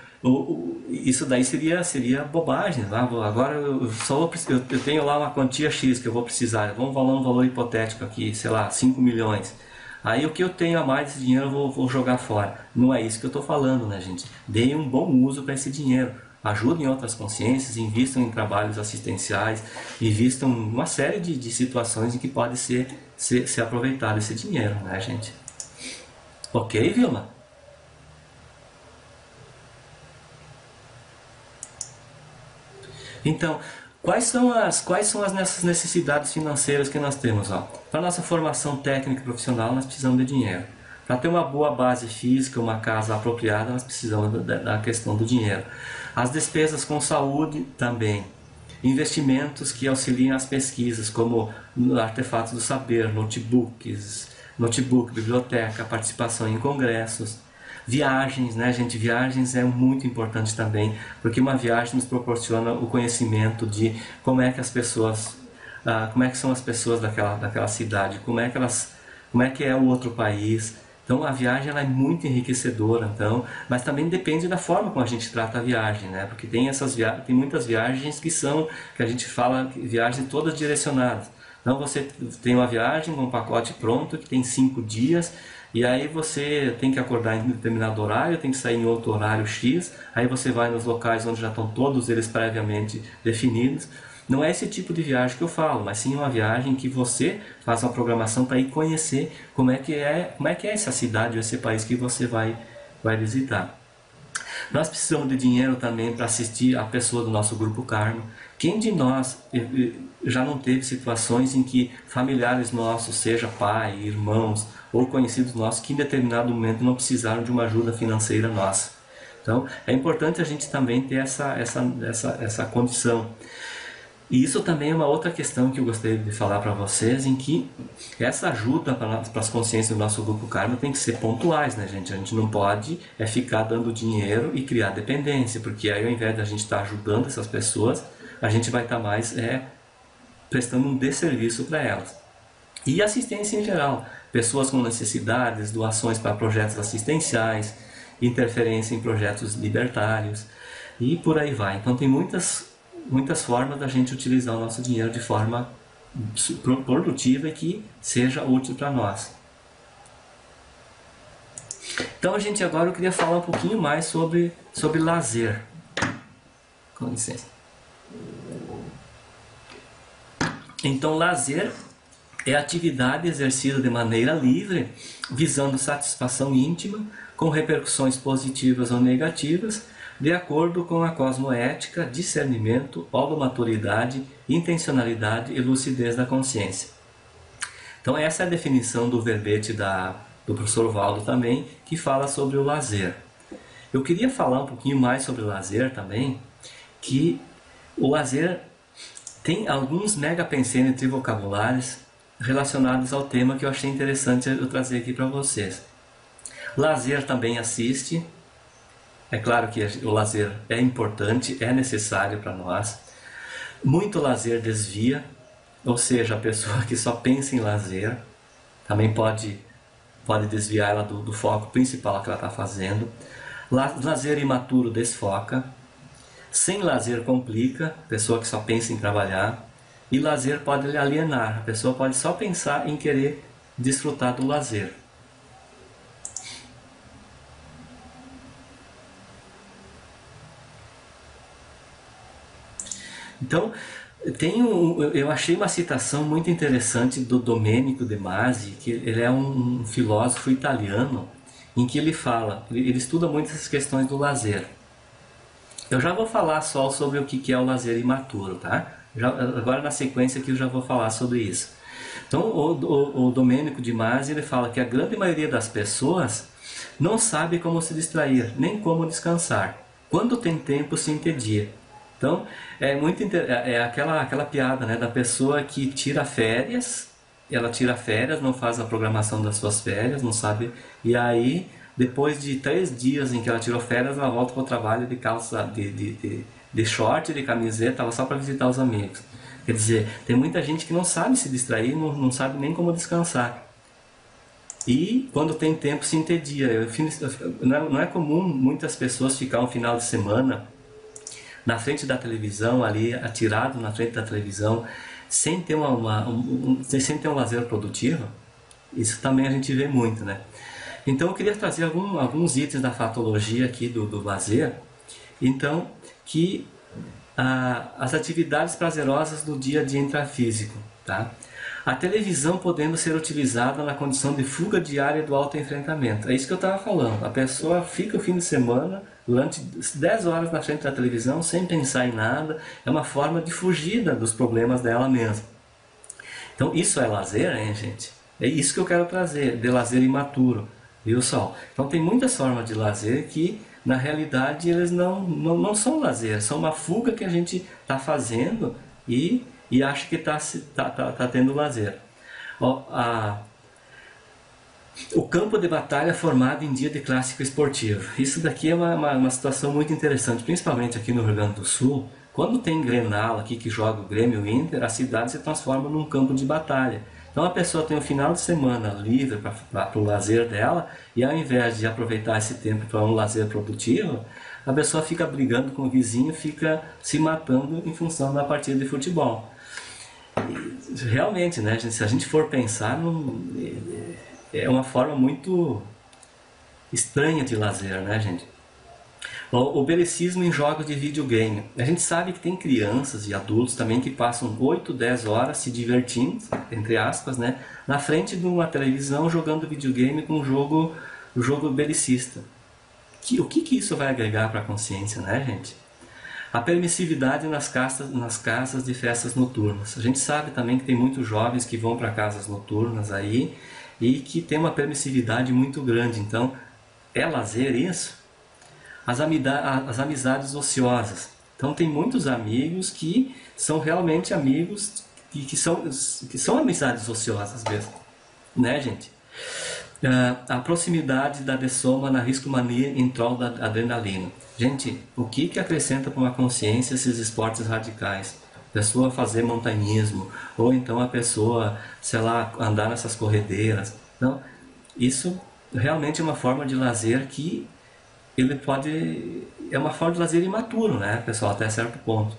isso daí seria bobagem. Agora eu tenho lá uma quantia X que eu vou precisar. Vamos falar um valor hipotético aqui, sei lá, 5 milhões. Aí o que eu tenho a mais desse dinheiro eu vou jogar fora. Não é isso que eu estou falando, né, gente? Deem um bom uso para esse dinheiro. Ajudem outras consciências, invistam em trabalhos assistenciais, invistam em uma série de situações em que pode ser aproveitado esse dinheiro, né, gente? Ok, Vilma? Então, quais são as necessidades financeiras que nós temos? Para nossa formação técnica e profissional, nós precisamos de dinheiro. Para ter uma boa base física, uma casa apropriada, nós precisamos da questão do dinheiro. As despesas com saúde também. Investimentos que auxiliem as pesquisas, como artefatos do saber, notebook, biblioteca, participação em congressos. Viagens, né, gente? Viagens é muito importante também, porque uma viagem nos proporciona o conhecimento de como é que as pessoas, como é que são as pessoas daquela cidade, como é que é o outro país. Então a viagem ela é muito enriquecedora, mas também depende da forma como a gente trata a viagem, né? Porque tem muitas viagens que a gente fala viagens todas direcionadas. Então você tem uma viagem com um pacote pronto que tem 5 dias. E aí você tem que acordar em determinado horário, tem que sair em outro horário X, aí você vai nos locais onde já estão todos eles previamente definidos. Não é esse tipo de viagem que eu falo, mas sim uma viagem que você faz uma programação para ir conhecer como é que é essa cidade ou esse país que você vai visitar. Nós precisamos de dinheiro também para assistir a pessoa do nosso grupo Karma. Quem de nós já não teve situações em que familiares nossos, seja pai, irmãos ou conhecidos nossos, que em determinado momento não precisaram de uma ajuda financeira nossa? Então, é importante a gente também ter essa condição. E isso também é uma outra questão que eu gostaria de falar para vocês, em que essa ajuda para as consciências do nosso grupo Karma tem que ser pontuais, né, gente? A gente não pode ficar dando dinheiro e criar dependência, porque aí ao invés de a gente estar ajudando essas pessoas, a gente vai estar mais prestando um desserviço para elas. E assistência em geral, pessoas com necessidades, doações para projetos assistenciais, interferência em projetos libertários e por aí vai. Então tem muitas formas da gente utilizar o nosso dinheiro de forma produtiva e que seja útil para nós. Então, gente, agora eu queria falar um pouquinho mais sobre lazer. Com licença. Então, lazer é atividade exercida de maneira livre, visando satisfação íntima, com repercussões positivas ou negativas, de acordo com a cosmoética, discernimento, holomaturidade, intencionalidade e lucidez da consciência. Então essa é a definição do verbete do professor Valdo também, que fala sobre o lazer. Eu queria falar um pouquinho mais sobre o lazer também, que o lazer tem alguns mega pensênios e vocabulários relacionados ao tema que eu achei interessante eu trazer aqui para vocês. Lazer também assiste. É claro que o lazer é importante, é necessário para nós. Muito lazer desvia, ou seja, a pessoa que só pensa em lazer também pode desviar ela do foco principal que ela está fazendo. Lazer imaturo desfoca. Sem lazer complica, pessoa que só pensa em trabalhar. E lazer pode alienar, a pessoa pode só pensar em querer desfrutar do lazer. Então, eu achei uma citação muito interessante do Domenico De Masi, que ele é um filósofo italiano, em que ele fala, ele estuda muito essas questões do lazer. Eu já vou falar só sobre o que é o lazer imaturo, tá? Agora na sequência aqui eu já vou falar sobre isso. Então o Domenico De Masi, ele fala que a grande maioria das pessoas não sabe como se distrair, nem como descansar. Quando tem tempo se entedia. Então é aquela piada, né, da pessoa que tira férias, ela tira férias, não faz a programação das suas férias, não sabe, e aí depois de 3 dias em que ela tirou férias, ela volta para o trabalho de calça, de short, de camiseta, só para visitar os amigos. Quer dizer, tem muita gente que não sabe se distrair, não sabe nem como descansar. E quando tem tempo se entedia. Não é comum muitas pessoas ficar um final de semana na frente da televisão, ali atirado na frente da televisão, sem ter sem ter um lazer produtivo. Isso também a gente vê muito, né? Então eu queria trazer alguns itens da fatologia aqui do lazer. Então, que as atividades prazerosas do dia a dia intrafísico, tá? A televisão podendo ser utilizada na condição de fuga diária do autoenfrentamento. É isso que eu estava falando. A pessoa fica o fim de semana, durante 10 horas na frente da televisão, sem pensar em nada. É uma forma de fugida dos problemas dela mesma. Então isso é lazer, hein, gente? É isso que eu quero trazer, de lazer imaturo. Viu só? Então tem muitas formas de lazer que, na realidade, eles não são lazer. São uma fuga que a gente está fazendo e acha que está tendo lazer. O campo de batalha formado em dia de clássico esportivo. Isso daqui é uma situação muito interessante, principalmente aqui no Rio Grande do Sul. Quando tem Grenal aqui que joga o Grêmio e o Inter, a cidade se transforma num campo de batalha. Então a pessoa tem um final de semana livre para o lazer dela, e ao invés de aproveitar esse tempo para um lazer produtivo, a pessoa fica brigando com o vizinho, fica se matando em função da partida de futebol. E, realmente, né, se a gente for pensar, é uma forma muito estranha de lazer, né, gente? O belicismo em jogos de videogame. A gente sabe que tem crianças e adultos também que passam 8, 10 horas se divertindo, entre aspas, né, na frente de uma televisão jogando videogame com um jogo belicista. O que isso vai agregar para a consciência, né, gente? A permissividade nas casas de festas noturnas. A gente sabe também que tem muitos jovens que vão para casas noturnas aí e que tem uma permissividade muito grande. Então, é lazer isso? As amizades ociosas. Então tem muitos amigos que são realmente amigos e que são amizades ociosas mesmo, né, gente? A proximidade da dessoma na riscomania em prol da adrenalina. Gente, o que acrescenta para uma consciência esses esportes radicais? A pessoa fazer montanhismo, ou então a pessoa, sei lá, andar nessas corredeiras. Então, isso realmente é uma forma de lazer que é uma forma de lazer imaturo, né, pessoal, até certo ponto.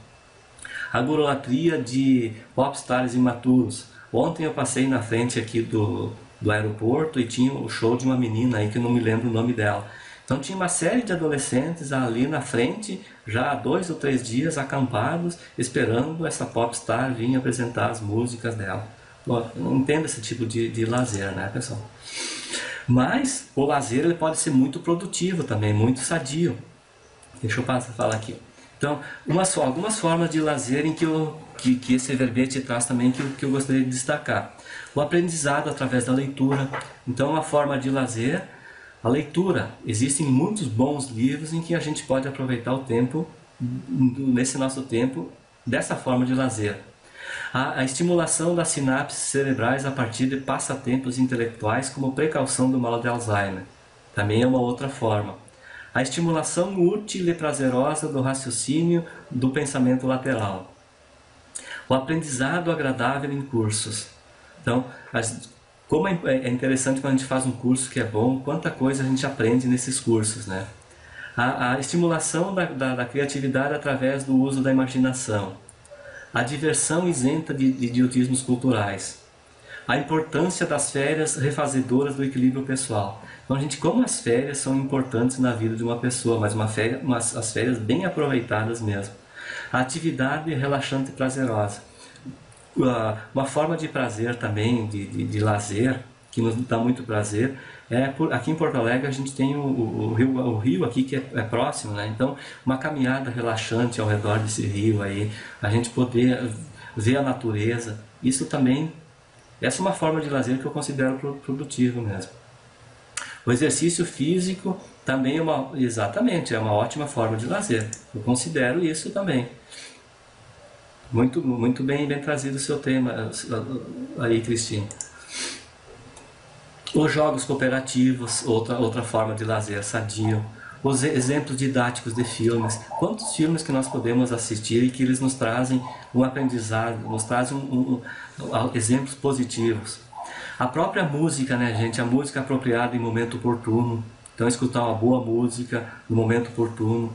A golatria de popstars imaturos. Ontem eu passei na frente aqui do aeroporto e tinha o show de uma menina aí que eu não me lembro o nome dela. Então tinha uma série de adolescentes ali na frente, já há 2 ou 3 dias acampados, esperando essa popstar vir apresentar as músicas dela. Bom, eu não entendo esse tipo de lazer, né, pessoal? Mas o lazer ele pode ser muito produtivo também, muito sadio. Deixa eu falar aqui. Então, algumas formas de lazer em que esse verbete traz também que eu gostaria de destacar. O aprendizado através da leitura. Então, uma forma de lazer, a leitura. Existem muitos bons livros em que a gente pode aproveitar o tempo, nesse nosso tempo, dessa forma de lazer. A estimulação das sinapses cerebrais a partir de passatempos intelectuais como precaução do mal de Alzheimer. Também é uma outra forma. A estimulação útil e prazerosa do raciocínio do pensamento lateral. O aprendizado agradável em cursos. Então, como é interessante quando a gente faz um curso que é bom, quanta coisa a gente aprende nesses cursos, né? A estimulação da criatividade através do uso da imaginação. A diversão isenta de idiotismos culturais. A importância das férias refazedoras do equilíbrio pessoal. Então, gente, como as férias são importantes na vida de uma pessoa, mas as férias bem aproveitadas mesmo. A atividade relaxante e prazerosa. Uma forma de prazer também, de lazer, que nos dá muito prazer, aqui em Porto Alegre a gente tem o rio aqui que é próximo, né? Então uma caminhada relaxante ao redor desse rio aí, a gente poder ver a natureza, isso também, essa é uma forma de lazer que eu considero produtivo mesmo. O exercício físico também exatamente, é uma ótima forma de lazer, eu considero isso também. Muito bem trazido o seu tema aí, Cristina. Os jogos cooperativos, outra forma de lazer sadio. Os exemplos didáticos de filmes. Quantos filmes que nós podemos assistir e que eles nos trazem um aprendizado, nos trazem exemplos positivos. A própria música, né, gente? A música apropriada em momento oportuno. Então, escutar uma boa música no momento oportuno.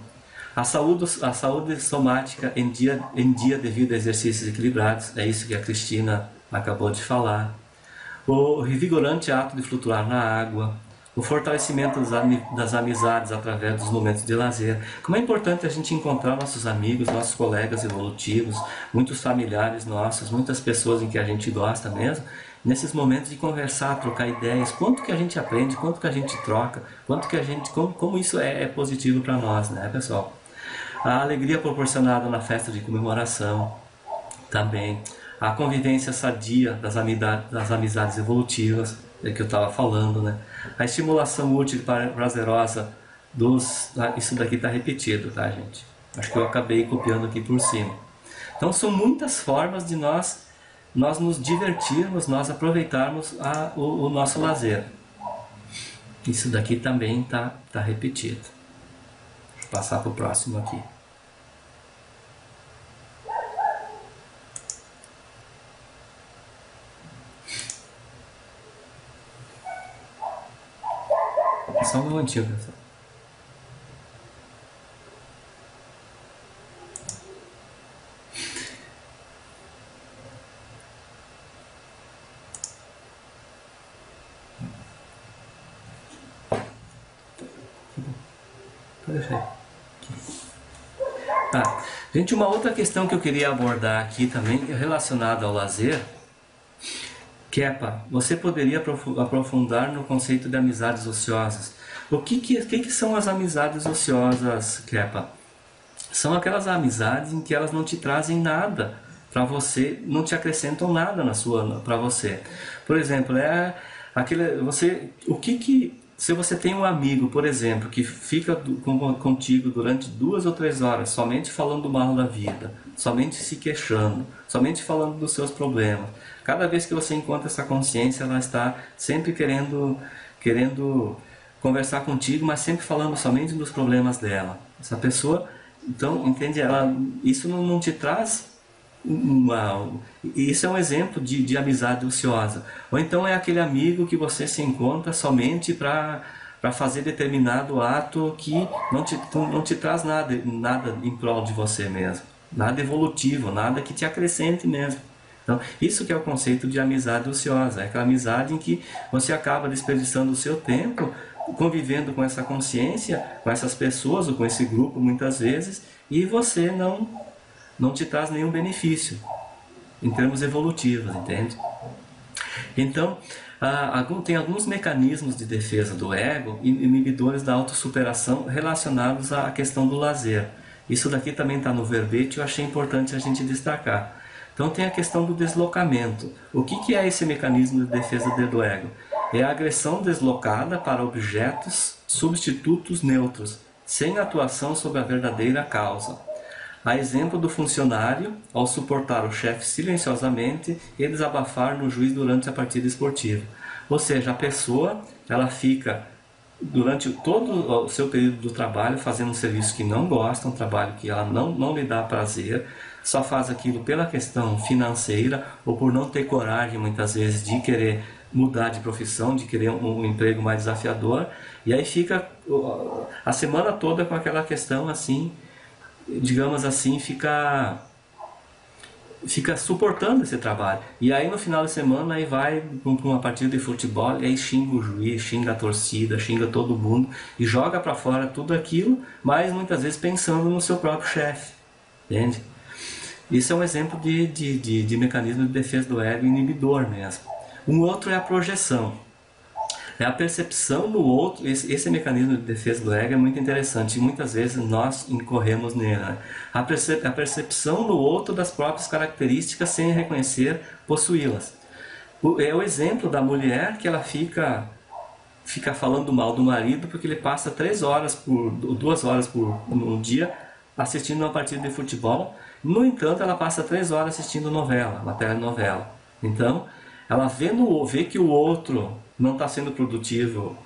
A saúde somática em dia devido a exercícios equilibrados, é isso que a Cristina acabou de falar. O revigorante ato de flutuar na água, o fortalecimento das amizades através dos momentos de lazer. Como é importante a gente encontrar nossos amigos, nossos colegas evolutivos, muitos familiares nossos, muitas pessoas em que a gente gosta mesmo, nesses momentos de conversar, trocar ideias, quanto que a gente aprende, quanto que a gente troca, como isso é positivo para nós, né, pessoal? A alegria proporcionada na festa de comemoração, também. A convivência sadia das amizades evolutivas, que eu estava falando, né? A estimulação útil e prazerosa isso daqui está repetido, tá, gente? Acho que eu acabei copiando aqui por cima. Então são muitas formas de nós nos divertirmos, nós aproveitarmos o nosso lazer. Isso daqui também está repetido. Deixa eu passar para o próximo aqui. Só um momentinho, pessoal. Deixa aí. Tá. Gente, uma outra questão que eu queria abordar aqui também, relacionada ao lazer, Kepa, você poderia aprofundar no conceito de amizades ociosas. O que são as amizades ociosas, Kepa? São aquelas amizades em que elas não te trazem nada para você, não te acrescentam nada para você. Por exemplo, se você tem um amigo, por exemplo, que fica contigo durante 2 ou 3 horas, somente falando mal da vida, somente se queixando, somente falando dos seus problemas. Cada vez que você encontra essa consciência, ela está sempre querendo conversar contigo, mas sempre falando somente dos problemas dela. Essa pessoa, então, entende? Isso não te traz isso é um exemplo de amizade ociosa. Ou então é aquele amigo que você se encontra somente para fazer determinado ato que não te traz nada em prol de você mesmo, nada evolutivo, nada que te acrescente mesmo. Então, isso que é o conceito de amizade ociosa, é aquela amizade em que você acaba desperdiçando o seu tempo convivendo com essa consciência, com essas pessoas ou com esse grupo muitas vezes, e você não te traz nenhum benefício em termos evolutivos, entende? Então, tem alguns mecanismos de defesa do ego e inibidores da autossuperação relacionados à questão do lazer. Isso daqui também está no verbete, eu achei importante a gente destacar. Então tem a questão do deslocamento. O que é esse mecanismo de defesa do ego? É a agressão deslocada para objetos substitutos neutros, sem atuação sobre a verdadeira causa. A exemplo do funcionário ao suportar o chefe silenciosamente e desabafar no juiz durante a partida esportiva. Ou seja, a pessoa ela fica durante todo o seu período do trabalho fazendo um serviço que não gosta, um trabalho que ela não lhe dá prazer, só faz aquilo pela questão financeira ou por não ter coragem muitas vezes de querer mudar de profissão, de querer um emprego mais desafiador, e aí fica a semana toda com aquela questão assim, digamos assim, fica suportando esse trabalho. E aí no final de semana aí vai para uma partida de futebol e aí xinga o juiz, xinga a torcida, xinga todo mundo e joga para fora tudo aquilo, mas muitas vezes pensando no seu próprio chefe, entende? Isso é um exemplo de mecanismo de defesa do ego inibidor mesmo. Um outro é a projeção. É a percepção no outro. Esse mecanismo de defesa do ego é muito interessante e muitas vezes nós incorremos nele, né? A percepção no outro das próprias características sem reconhecer possuí-las. É o exemplo da mulher que ela fica falando mal do marido porque ele passa 2 horas no dia assistindo uma partida de futebol. No entanto, ela passa 3 horas assistindo novela, uma telenovela. Então, ela vê que o outro não está sendo produtivo,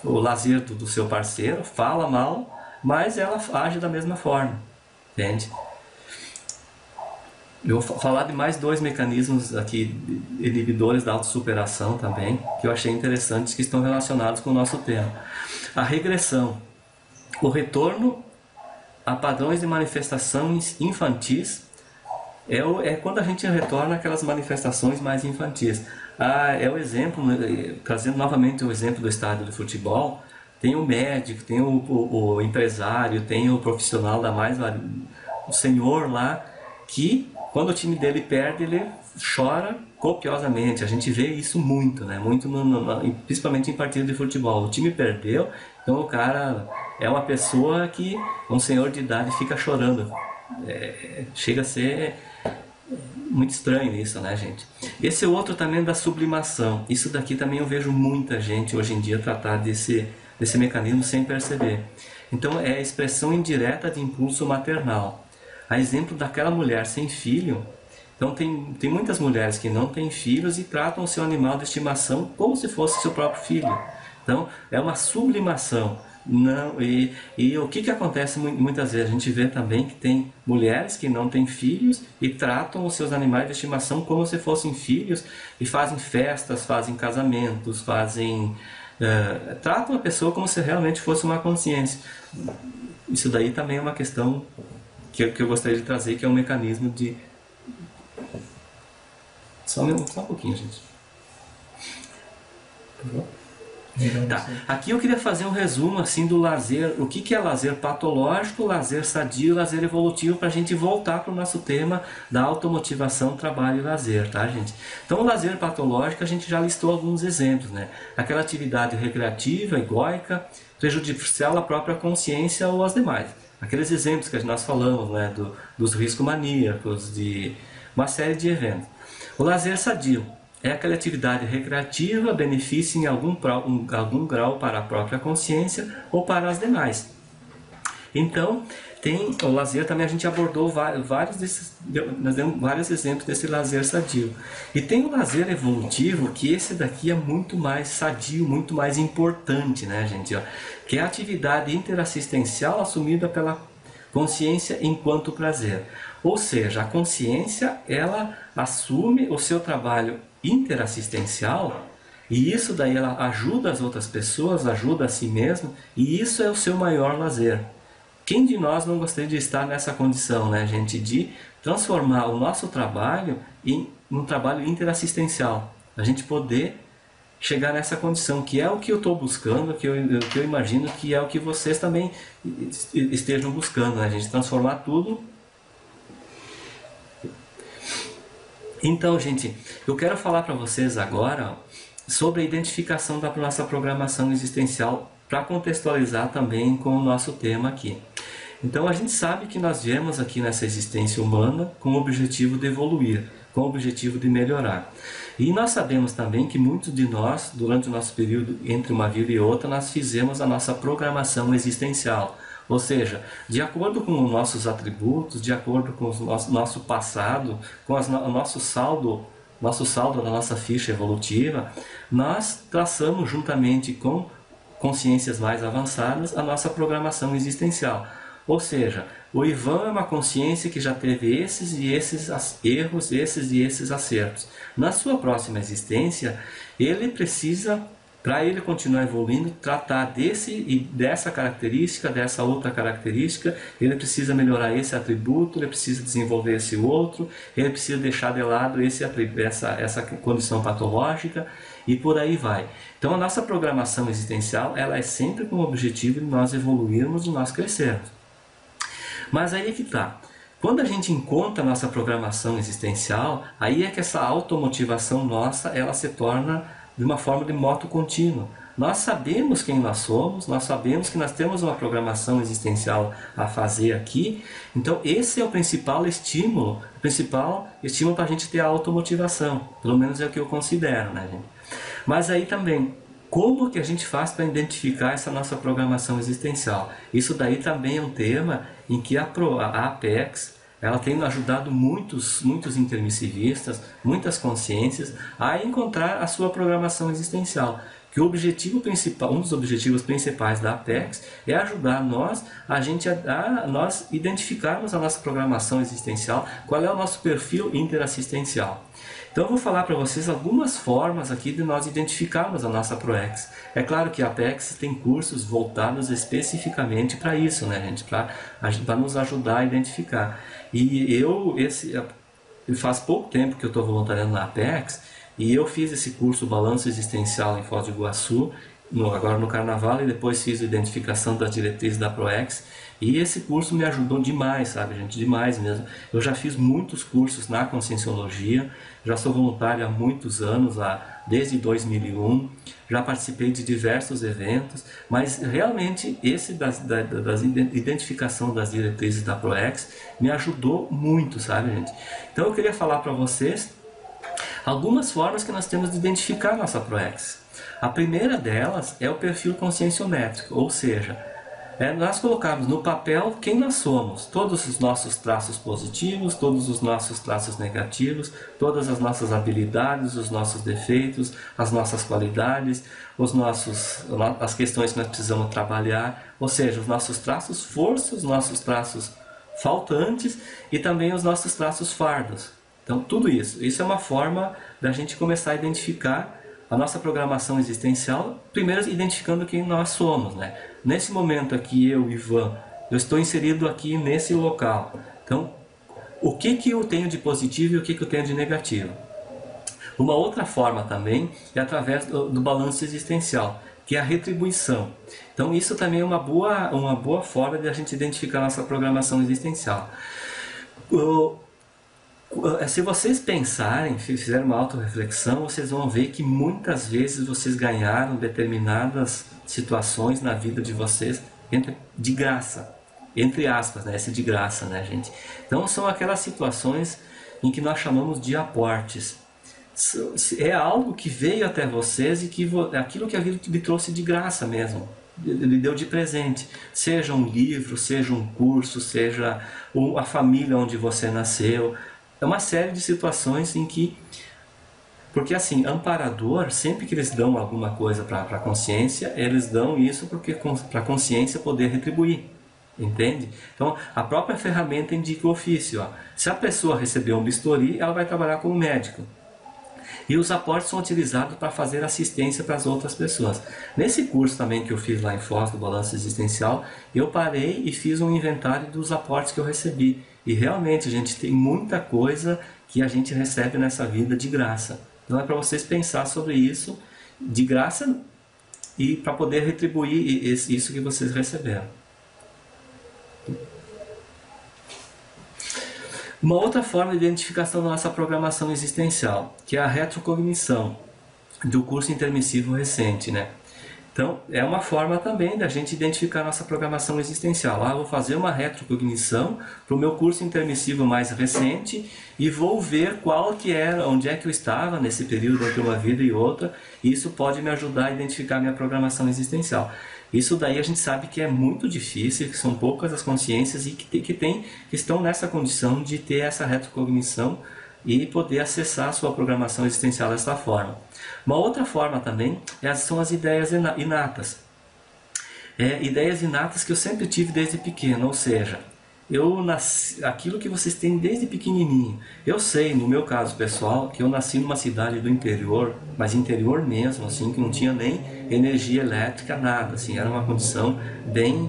o lazer do seu parceiro, fala mal, mas ela age da mesma forma, entende? Eu vou falar de mais 2 mecanismos aqui inibidores da autossuperação também, que eu achei interessantes, que estão relacionados com o nosso tema. A regressão, o retorno a padrões de manifestações infantis, é quando a gente retorna àquelas manifestações mais infantis. É o exemplo, trazendo novamente o exemplo do estádio de futebol, tem o médico, tem o empresário, tem o profissional o senhor lá, que quando o time dele perde, ele chora copiosamente. A gente vê isso muito, né? Muito principalmente em partidas de futebol. O time perdeu, então o cara é uma pessoa que, um senhor de idade, fica chorando. Chega a ser muito estranho isso, né, gente? Esse é outro também da sublimação. Isso daqui também eu vejo muita gente hoje em dia tratar desse mecanismo sem perceber. Então é a expressão indireta de impulso maternal. A exemplo daquela mulher sem filho. Então tem muitas mulheres que não têm filhos e tratam o seu animal de estimação como se fosse seu próprio filho. Então é uma sublimação. Não, e o que acontece muitas vezes? A gente vê também que tem mulheres que não têm filhos e tratam os seus animais de estimação como se fossem filhos e fazem festas, fazem casamentos, tratam a pessoa como se realmente fosse uma consciência. Isso daí também é uma questão que eu gostaria de trazer, que é um mecanismo de... Só um pouquinho, gente. Tá. Aqui eu queria fazer um resumo assim do lazer, o que é lazer patológico, lazer sadio e lazer evolutivo, para a gente voltar para o nosso tema da automotivação, trabalho e lazer, tá, gente? Então o lazer patológico a gente já listou alguns exemplos, né? Aquela atividade recreativa, egóica, prejudicial à própria consciência ou às demais. Aqueles exemplos que nós falamos, né, dos riscos maníacos, de uma série de eventos. O lazer sadio é aquela atividade recreativa, benefício em algum grau para a própria consciência ou para as demais. Então, tem o lazer também, a gente abordou nós demos vários exemplos desse lazer sadio. E tem o lazer evolutivo, que esse daqui é muito mais sadio, muito mais importante, né, gente? Que é a atividade interassistencial assumida pela consciência enquanto prazer. Ou seja, a consciência, ela assume o seu trabalho interassistencial, e isso daí ela ajuda as outras pessoas, ajuda a si mesmo, e isso é o seu maior lazer. Quem de nós não gostaria de estar nessa condição, né, gente, de transformar o nosso trabalho em um trabalho interassistencial, a gente poder chegar nessa condição, que é o que eu estou buscando, que eu imagino que é o que vocês também estejam buscando, né, a gente transformar tudo. Então, gente, eu quero falar para vocês agora sobre a identificação da nossa programação existencial, para contextualizar também com o nosso tema aqui. Então, a gente sabe que nós viemos aqui nessa existência humana com o objetivo de evoluir, com o objetivo de melhorar. E nós sabemos também que muitos de nós, durante o nosso período entre uma vida e outra, nós fizemos a nossa programação existencial. Ou seja, de acordo com os nossos atributos, de acordo com o nosso passado, com o nosso saldo da nossa ficha evolutiva, nós traçamos juntamente com consciências mais avançadas a nossa programação existencial. Ou seja, o Ivan é uma consciência que já teve esses e esses erros, esses e esses acertos. Na sua próxima existência, ele precisa, para ele continuar evoluindo, tratar desse e dessa característica, dessa outra característica. Ele precisa melhorar esse atributo, ele precisa desenvolver esse outro, ele precisa deixar de lado essa condição patológica, e por aí vai. Então a nossa programação existencial, ela é sempre com o objetivo de nós evoluirmos e nós crescermos. Mas aí é que está. Quando a gente encontra a nossa programação existencial, aí é que essa automotivação nossa, ela se torna de uma forma de moto contínuo. Nós sabemos quem nós somos, nós sabemos que nós temos uma programação existencial a fazer aqui, então esse é o principal estímulo para a gente ter a automotivação, pelo menos é o que eu considero, né, gente? Mas aí também, como que a gente faz para identificar essa nossa programação existencial? Isso daí também é um tema em que a Apex, ela tem ajudado muitos intermissivistas, muitas consciências a encontrar a sua programação existencial. Que o objetivo principal, um dos objetivos principais da Apex é ajudar nós identificarmos a nossa programação existencial, qual é o nosso perfil interassistencial. Então eu vou falar para vocês algumas formas aqui de nós identificarmos a nossa ProEx. É claro que a Apex tem cursos voltados especificamente para isso, né, gente? Para nos ajudar a identificar. E faz pouco tempo que eu estou voluntariando na Apex, e eu fiz esse curso Balanço Existencial em Foz do Iguaçu, agora no Carnaval, e depois fiz a identificação das diretrizes da ProEx. E esse curso me ajudou demais, sabe, gente? Demais mesmo. Eu já fiz muitos cursos na Conscienciologia, já sou voluntário há muitos anos, desde 2001, já participei de diversos eventos, mas realmente esse das identificação das diretrizes da ProEx me ajudou muito, sabe, gente? Então eu queria falar para vocês algumas formas que nós temos de identificar a nossa ProEx. A primeira delas é o perfil conscienciométrico, ou seja, nós colocamos no papel quem nós somos, todos os nossos traços positivos, todos os nossos traços negativos, todas as nossas habilidades, os nossos defeitos, as nossas qualidades, as questões que nós precisamos trabalhar, ou seja, os nossos traços forças, os nossos traços faltantes e também os nossos traços fardos. Então tudo isso é uma forma da gente começar a identificar a nossa programação existencial, primeiro identificando quem nós somos, né? Nesse momento aqui, Ivan, eu estou inserido aqui nesse local. Então, o que eu tenho de positivo e o que eu tenho de negativo? Uma outra forma também é através do balanço existencial, que é a retribuição. Então, isso também é uma boa forma de a gente identificar a nossa programação existencial. Se vocês pensarem, fizerem uma autorreflexão, vocês vão ver que muitas vezes vocês ganharam determinadas situações na vida de vocês de graça, entre aspas, né? Esse de graça, né, gente? Então são aquelas situações em que nós chamamos de aportes. É algo que veio até vocês e que aquilo que a vida lhe trouxe de graça mesmo, lhe deu de presente. Seja um livro, seja um curso, seja a família onde você nasceu. É uma série de situações em que... Porque assim, amparador, sempre que eles dão alguma coisa para a consciência, eles dão isso para a consciência poder retribuir. Entende? Então, a própria ferramenta indica o ofício. Ó. Se a pessoa receber um bisturi, ela vai trabalhar como médico. E os aportes são utilizados para fazer assistência para as outras pessoas. Nesse curso também que eu fiz lá em Foz, do Balanço Existencial, eu parei e fiz um inventário dos aportes que eu recebi. E realmente, gente, tem muita coisa que a gente recebe nessa vida de graça. Então é para vocês pensar sobre isso, de graça, e para poder retribuir isso que vocês receberam. Uma outra forma de identificação da nossa programação existencial, que é a retrocognição, do curso intermissivo recente, né? Então, é uma forma também da gente identificar a nossa programação existencial. Eu vou fazer uma retrocognição para o meu curso intermissivo mais recente e vou ver onde é que eu estava nesse período entre uma vida e outra, e isso pode me ajudar a identificar a minha programação existencial. Isso daí a gente sabe que é muito difícil, que são poucas as consciências e que estão nessa condição de ter essa retrocognição e poder acessar a sua programação existencial dessa forma. Uma outra forma também são as ideias inatas. Ideias inatas que eu sempre tive desde pequeno, ou seja, aquilo que vocês têm desde pequenininho. Eu sei, no meu caso pessoal, que eu nasci numa cidade do interior, mas interior mesmo, assim, que não tinha nem energia elétrica, nada, assim, era uma condição bem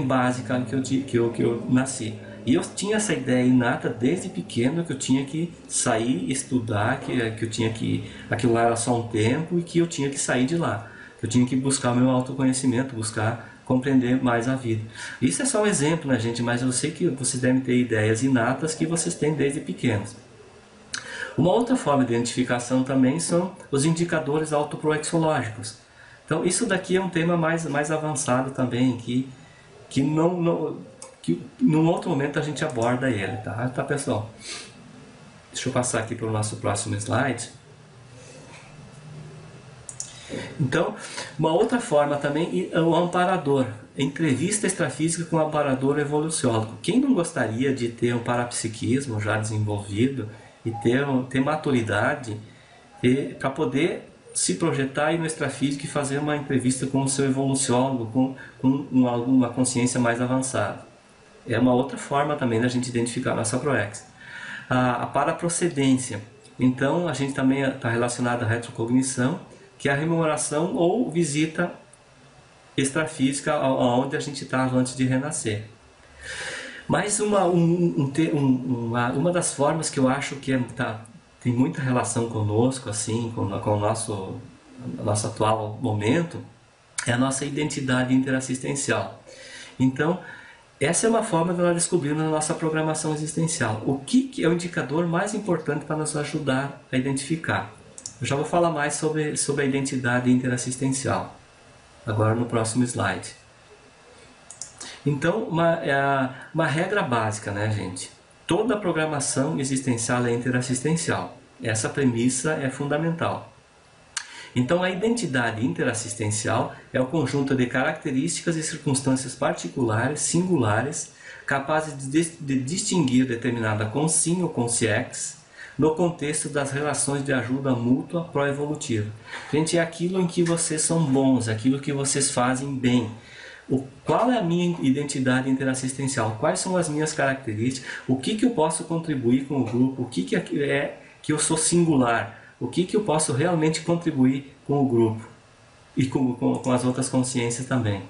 básica que eu nasci. E eu tinha essa ideia inata desde pequeno que eu tinha que sair, estudar, que eu tinha que aquilo lá era só um tempo e que eu tinha que sair de lá. Eu tinha que buscar o meu autoconhecimento, buscar compreender mais a vida. Isso é só um exemplo, né, gente? Mas eu sei que vocês devem ter ideias inatas que vocês têm desde pequenos. Uma outra forma de identificação também são os indicadores autoproexológicos. Então, isso daqui é um tema mais avançado também, que num outro momento a gente aborda ele, tá? Tá, pessoal? Deixa eu passar aqui para o nosso próximo slide. Então, uma outra forma também é o amparador. Entrevista extrafísica com o amparador evoluciólogo. Quem não gostaria de ter um parapsiquismo já desenvolvido e ter maturidade para poder se projetar aí no extrafísico e fazer uma entrevista com o seu evoluciólogo, com uma consciência mais avançada? É uma outra forma também da gente identificar a nossa proex. A paraprocedência. Então, a gente também está relacionado à retrocognição, que é a rememoração ou visita extrafísica onde a gente estava antes de renascer. Mas uma das formas que eu acho que tem muita relação conosco, assim, com o nosso atual momento, é a nossa identidade interassistencial. Então, essa é uma forma de nós descobrirmos a nossa programação existencial. O que é o indicador mais importante para nos ajudar a identificar? Eu já vou falar mais sobre a identidade interassistencial, agora no próximo slide. Então, uma regra básica, né, gente? Toda programação existencial é interassistencial. Essa premissa é fundamental. Então, a identidade interassistencial é o conjunto de características e circunstâncias particulares, singulares, capazes de distinguir determinada consciência ou consciex no contexto das relações de ajuda mútua pró-evolutiva. Gente, é aquilo em que vocês são bons, aquilo que vocês fazem bem. Qual é a minha identidade interassistencial? Quais são as minhas características? O que eu posso contribuir com o grupo? O que é que eu sou singular? O que eu posso realmente contribuir com o grupo? E com as outras consciências também.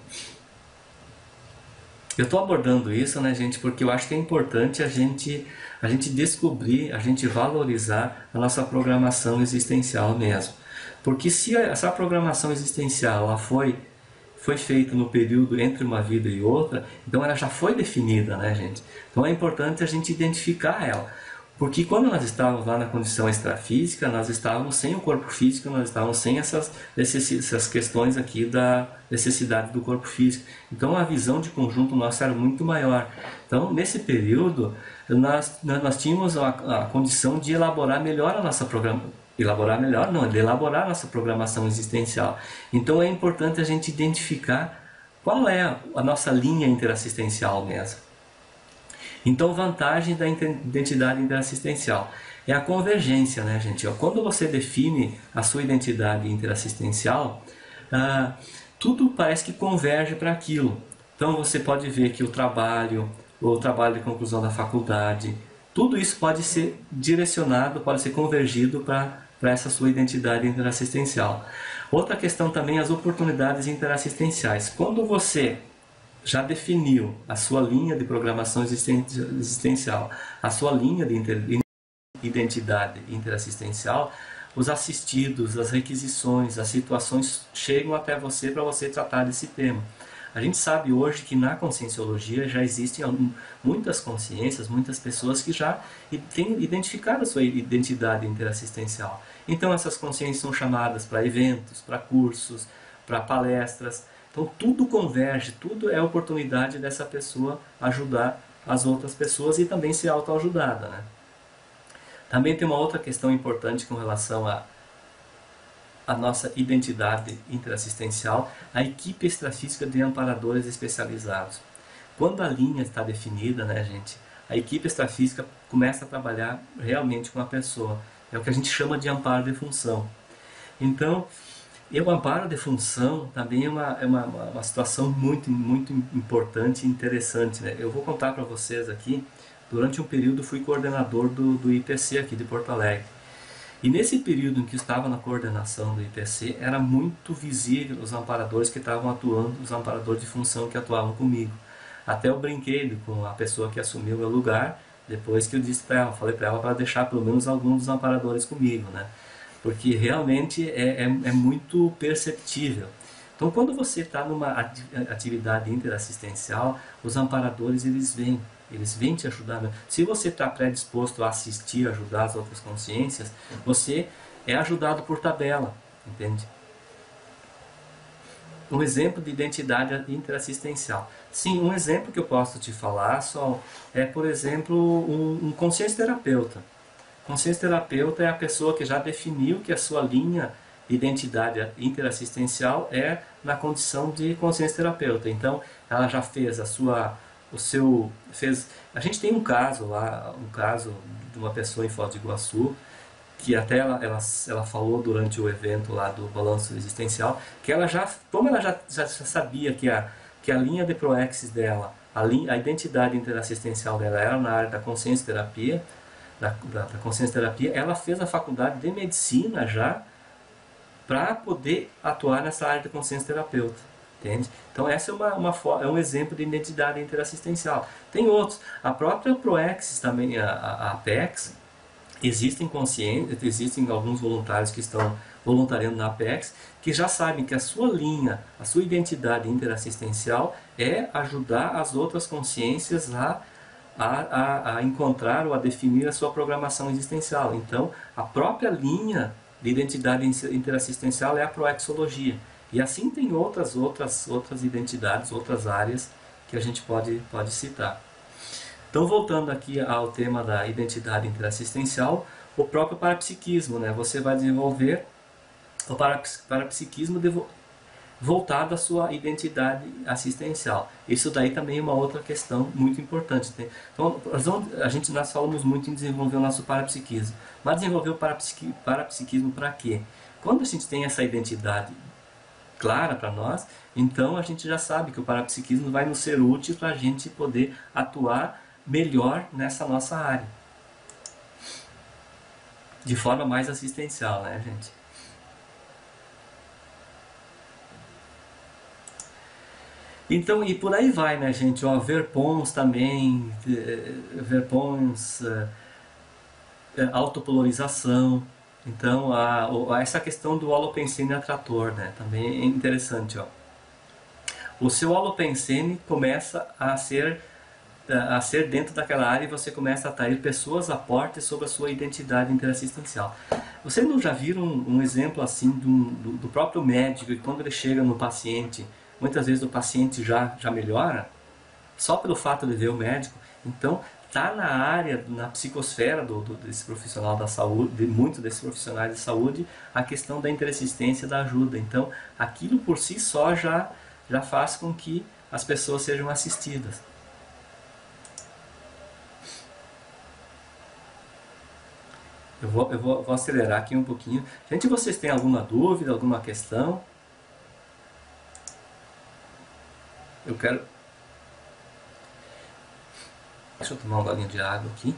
Eu estou abordando isso, né, gente, porque eu acho que é importante a gente descobrir, a gente valorizar a nossa programação existencial mesmo. Porque se essa programação existencial ela foi feita no período entre uma vida e outra, então ela já foi definida, né, gente? Então é importante a gente identificar ela. Porque quando nós estávamos lá na condição extrafísica, nós estávamos sem o corpo físico, nós estávamos sem essas questões aqui da necessidade do corpo físico. Então a visão de conjunto nossa era muito maior. Então nesse período nós tínhamos a condição de elaborar melhor a nossa programação. Elaborar nossa programação existencial. Então é importante a gente identificar qual é a nossa linha interassistencial mesmo. Então, vantagem da identidade interassistencial é a convergência, né, gente? Quando você define a sua identidade interassistencial, tudo parece que converge para aquilo. Então, você pode ver que o trabalho de conclusão da faculdade, tudo isso pode ser direcionado, pode ser convergido para essa sua identidade interassistencial. Outra questão também é as oportunidades interassistenciais. Quando você já definiu a sua linha de programação existencial, a sua linha de identidade interassistencial, os assistidos, as requisições, as situações chegam até você para você tratar desse tema. A gente sabe hoje que na conscienciologia já existem muitas consciências, muitas pessoas que já têm identificado a sua identidade interassistencial. Então essas consciências são chamadas para eventos, para cursos, para palestras. Então tudo converge, tudo é oportunidade dessa pessoa ajudar as outras pessoas e também ser autoajudada, né? Também tem uma outra questão importante com relação a nossa identidade interassistencial, a equipe extrafísica de amparadores especializados. Quando a linha está definida, né, gente, a equipe extrafísica começa a trabalhar realmente com a pessoa. É o que a gente chama de amparo de função. Então, o amparo de função também é uma situação muito importante e interessante, né? Eu vou contar para vocês aqui, durante um período fui coordenador do IPC aqui de Porto Alegre. E nesse período em que eu estava na coordenação do IPC, era muito visível os amparadores que estavam atuando, os amparadores de função que atuavam comigo. Até eu brinquei com a pessoa que assumiu o meu lugar, depois que eu disse para ela, falei para ela para deixar pelo menos alguns dos amparadores comigo, né? Porque realmente é muito perceptível. Então, quando você está numa atividade interassistencial, os amparadores eles vêm te ajudar. Se você está predisposto a assistir, ajudar as outras consciências, você é ajudado por tabela, entende? Um exemplo de identidade interassistencial. Sim, um exemplo que eu posso te falar só é, por exemplo, um consciência terapeuta. Consciência terapeuta é a pessoa que já definiu que a sua linha de identidade interassistencial é na condição de consciência terapeuta. Então, ela já fez a gente tem um caso lá, um caso de uma pessoa em Foz do Iguaçu, que até ela falou durante o evento lá do balanço existencial, que ela como ela já sabia que a linha de proexis dela, a identidade interassistencial dela era na área da consciência terapia, da consciência terapia, ela fez a faculdade de medicina já para poder atuar nessa área de consciência terapeuta. Entende? Então essa é um exemplo de identidade interassistencial. Tem outros. A própria Proexis também, a Apex, existem alguns voluntários que estão voluntariando na Apex, que já sabem que a sua linha, a sua identidade interassistencial é ajudar as outras consciências a encontrar ou a definir a sua programação existencial. Então, a própria linha de identidade interassistencial é a proexologia. E assim tem outras identidades, outras áreas que a gente pode citar. Então, voltando aqui ao tema da identidade interassistencial, o próprio parapsiquismo, né? Você vai desenvolver o parapsiquismo voltado à sua identidade assistencial. Isso daí também é uma outra questão muito importante. Né? Então, nós falamos muito em desenvolver o nosso parapsiquismo. Mas desenvolver o parapsiquismo para quê? Quando a gente tem essa identidade clara para nós, então a gente já sabe que o parapsiquismo vai nos ser útil para a gente poder atuar melhor nessa nossa área. De forma mais assistencial, né, gente? Então, e por aí vai, né, gente? Ó, Verpons também, Verpons, autopolarização. Então, essa questão do holopensene atrator, né? Também é interessante, ó. O seu holopensene começa a ser dentro daquela área e você começa a atrair pessoas a porta sobre a sua identidade interassistencial. Vocês não já viram um exemplo assim do próprio médico, que quando ele chega no paciente, muitas vezes o paciente já melhora, só pelo fato de ver o médico? Então, está na área, na psicosfera desse profissional da saúde, de muitos desses profissionais de saúde, a questão da interassistência, da ajuda. Então, aquilo por si só já faz com que as pessoas sejam assistidas. Eu vou acelerar aqui um pouquinho. Gente, vocês têm alguma dúvida, alguma questão? Deixa eu tomar um golinho de água aqui.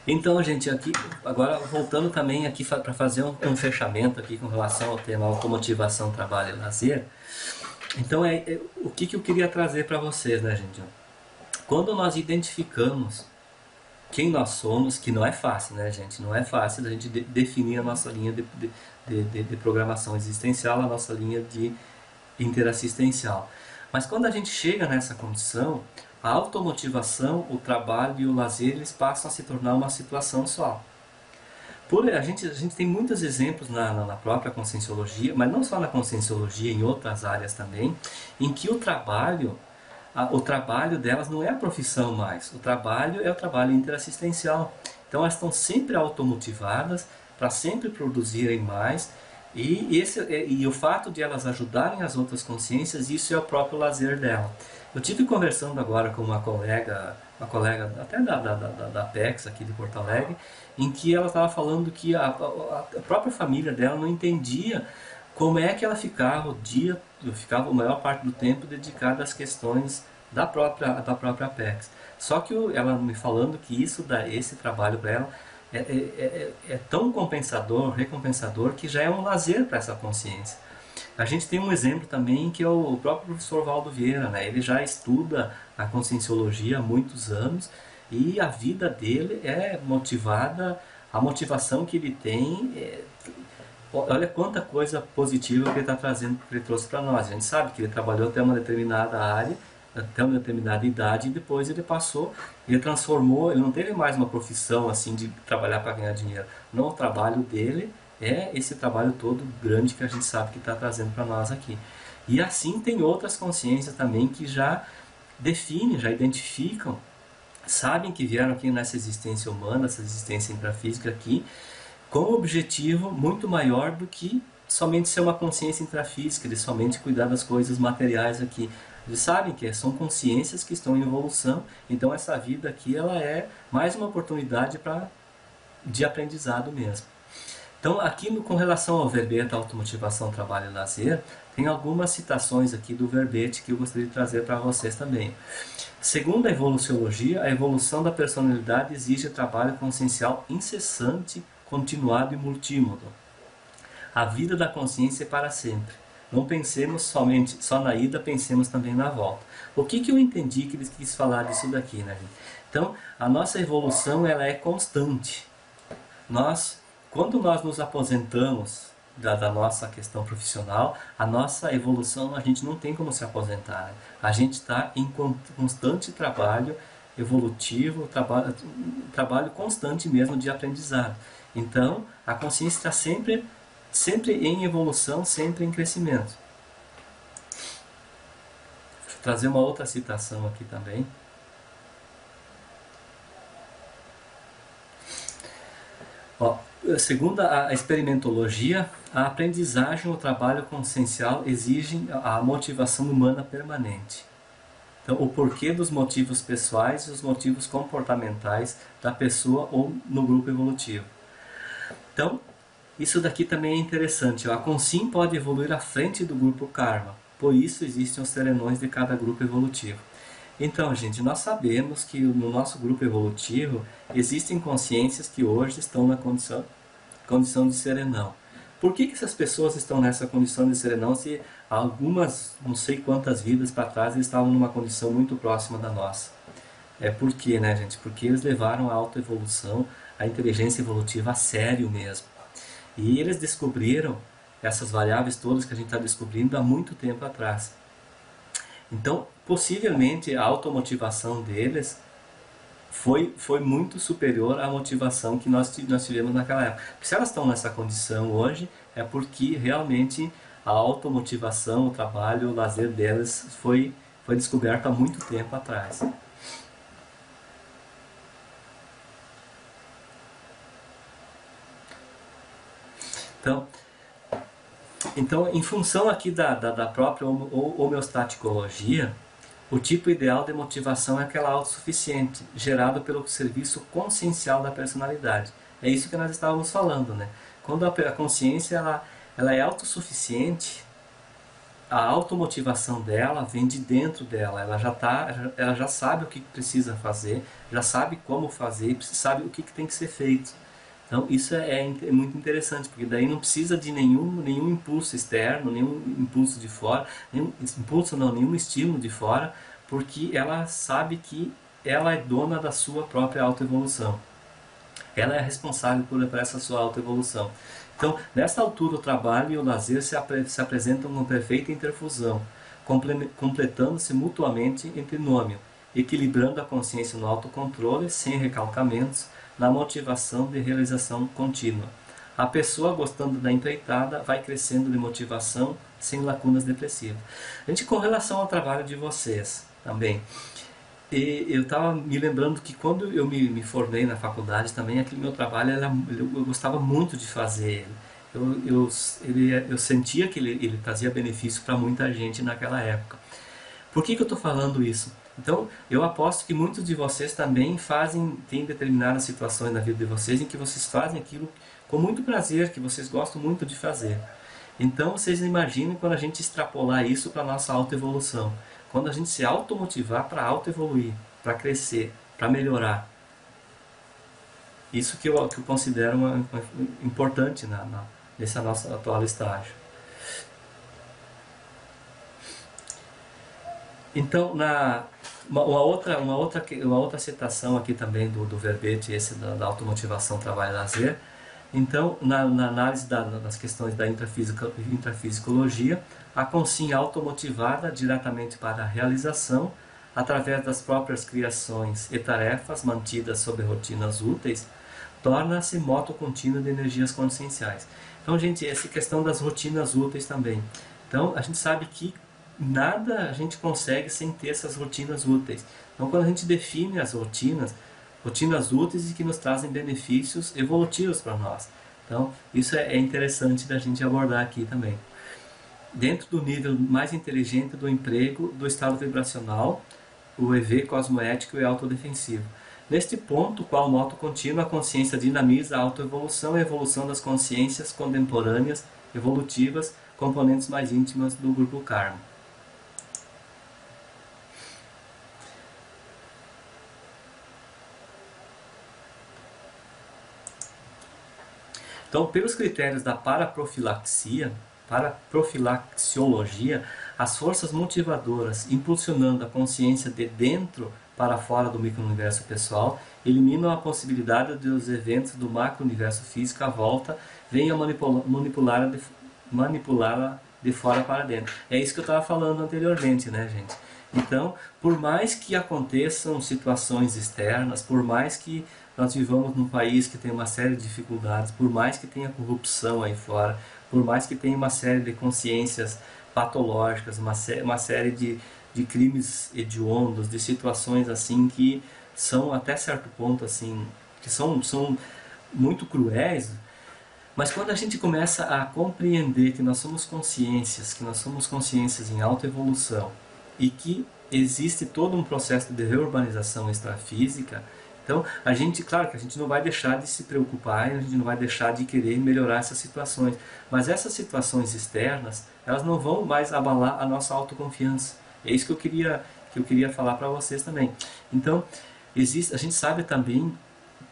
Então, gente, aqui agora voltando também aqui para fazer um fechamento aqui com relação ao tema automotivação, trabalho e lazer. Então, o que eu queria trazer para vocês, né, gente? Quando nós identificamos quem nós somos, que não é fácil, né, gente? Não é fácil a gente definir a nossa linha de programação existencial, a nossa linha de interassistencial. Mas quando a gente chega nessa condição, a automotivação, o trabalho e o lazer, eles passam a se tornar uma situação só. A gente tem muitos exemplos na própria conscienciologia, mas não só na conscienciologia, em outras áreas também, em que o trabalho delas não é a profissão mais, o trabalho é o trabalho interassistencial. Então elas estão sempre automotivadas para sempre produzirem mais, e o fato de elas ajudarem as outras consciências, isso é o próprio lazer dela. Eu tive conversando agora com uma colega até da Apex aqui de Porto Alegre, em que ela estava falando que a própria família dela não entendia como é que ela ficava ficava a maior parte do tempo dedicada às questões da própria Apex. Só que ela me falando que esse trabalho para ela é tão recompensador, que já é um lazer para essa consciência. A gente tem um exemplo também que é o próprio professor Valdo Vieira, né? Ele já estuda a conscienciologia há muitos anos e a vida dele é motivada, a motivação que ele tem, olha quanta coisa positiva que ele está trazendo, que ele trouxe para nós. A gente sabe que ele trabalhou até uma determinada área, até uma determinada idade, e depois ele transformou, ele não teve mais uma profissão assim de trabalhar para ganhar dinheiro. Não, o trabalho dele é esse trabalho todo grande que a gente sabe que está trazendo para nós aqui. E assim tem outras consciências também que já definem, já identificam, sabem que vieram aqui nessa existência humana, essa existência intrafísica aqui, com um objetivo muito maior do que somente ser uma consciência intrafísica, de somente cuidar das coisas materiais aqui. Eles sabem que são consciências que estão em evolução, então essa vida aqui ela é mais uma oportunidade de aprendizado mesmo. Então aqui com relação ao verbete automotivação, trabalho e lazer, tem algumas citações aqui do verbete que eu gostaria de trazer para vocês também. Segundo a evoluciologia, a evolução da personalidade exige trabalho consciencial incessante, continuado e multímodo. A vida da consciência é para sempre. Não pensemos somente só na ida, pensemos também na volta. O que eu entendi que eles quis falar disso daqui, né, gente? Então, a nossa evolução ela é constante. Quando nós nos aposentamos da nossa questão profissional, a nossa evolução, a gente não tem como se aposentar. A gente está em constante trabalho evolutivo, trabalho constante mesmo de aprendizado. Então, a consciência está sempre em evolução, sempre em crescimento. Deixa eu trazer uma outra citação aqui também. Segundo a experimentologia, a aprendizagem ou trabalho consciencial exigem a motivação humana permanente. Então, o porquê dos motivos pessoais e os motivos comportamentais da pessoa ou no grupo evolutivo. Então, isso daqui também é interessante. A Consim pode evoluir à frente do grupo Karma. Por isso existem os serenões de cada grupo evolutivo. Então, gente, nós sabemos que no nosso grupo evolutivo existem consciências que hoje estão na condição de serenão. Por que essas pessoas estão nessa condição de serenão se algumas, não sei quantas vidas para trás, eles estavam numa condição muito próxima da nossa? Por quê, né, gente? Porque eles levaram a autoevolução, a inteligência evolutiva a sério mesmo. E eles descobriram essas variáveis todas que a gente está descobrindo há muito tempo atrás. Então, possivelmente a automotivação deles foi muito superior à motivação que nós tivemos naquela época. Se elas estão nessa condição hoje, é porque realmente a automotivação, o trabalho, o lazer delas foi descoberto há muito tempo atrás. Então, em função aqui da própria homeostaticologia, o tipo ideal de motivação é aquela autossuficiente, gerado pelo serviço consciencial da personalidade. É isso que nós estávamos falando, né? Quando a consciência ela é autossuficiente, a automotivação dela vem de dentro dela. Ela já sabe o que precisa fazer, já sabe como fazer, sabe o que tem que ser feito. Então isso é muito interessante, porque daí não precisa de nenhum impulso externo, nenhum impulso de fora, nenhum estímulo de fora, porque ela sabe que ela é dona da sua própria autoevolução. Ela é responsável por essa sua autoevolução. Então, nessa altura, o trabalho e o lazer se apresentam com perfeita interfusão, completando-se mutuamente em trinômio, equilibrando a consciência no autocontrole, sem recalcamentos, na motivação de realização contínua. A pessoa, gostando da empreitada, vai crescendo de motivação, sem lacunas depressivas. Gente, com relação ao trabalho de vocês também, E eu estava me lembrando que quando eu me formei na faculdade também, aquele meu trabalho eu gostava muito de fazer. Eu sentia que ele trazia benefício para muita gente naquela época. Por que eu estou falando isso? Então, eu aposto que muitos de vocês também têm determinadas situações na vida de vocês em que vocês fazem aquilo com muito prazer, que vocês gostam muito de fazer. Então, vocês imaginem quando a gente extrapolar isso para a nossa autoevolução. Quando a gente se automotivar para autoevoluir, para crescer, para melhorar. Isso que eu considero importante nesse nosso atual estágio. Então, uma outra citação aqui também do verbete esse da automotivação, trabalho e lazer. Então, na análise das questões da intrafisicologia, a consciência automotivada diretamente para a realização, através das próprias criações e tarefas mantidas sob rotinas úteis, torna-se moto contínuo de energias conscienciais. Então, gente, essa questão das rotinas úteis também. Então, a gente sabe que nada a gente consegue sem ter essas rotinas úteis. Então, quando a gente define as rotinas úteis e que nos trazem benefícios evolutivos para nós. Então, isso é interessante da gente abordar aqui também. Dentro do nível mais inteligente do emprego do estado vibracional, o EV cosmoético e autodefensivo. Neste ponto, qual moto contínuo, a consciência dinamiza a autoevolução e a evolução das consciências contemporâneas, evolutivas, componentes mais íntimas do grupo Karma. Então, pelos critérios da paraprofilaxiologia, as forças motivadoras impulsionando a consciência de dentro para fora do micro-universo pessoal eliminam a possibilidade de os eventos do macro-universo físico à volta venham manipulá-la de fora para dentro. É isso que eu estava falando anteriormente, né, gente? Então, por mais que aconteçam situações externas, por mais que nós vivamos num país que tem uma série de dificuldades, por mais que tenha corrupção aí fora, por mais que tenha uma série de consciências patológicas, uma série de crimes hediondos, de situações assim que são até certo ponto assim, que são muito cruéis, mas quando a gente começa a compreender que nós somos consciências em autoevolução e que existe todo um processo de reurbanização extrafísica, então a gente, claro que a gente não vai deixar de se preocupar, a gente não vai deixar de querer melhorar essas situações, mas essas situações externas, elas não vão mais abalar a nossa autoconfiança. É isso que eu queria falar para vocês também. Então, a gente sabe também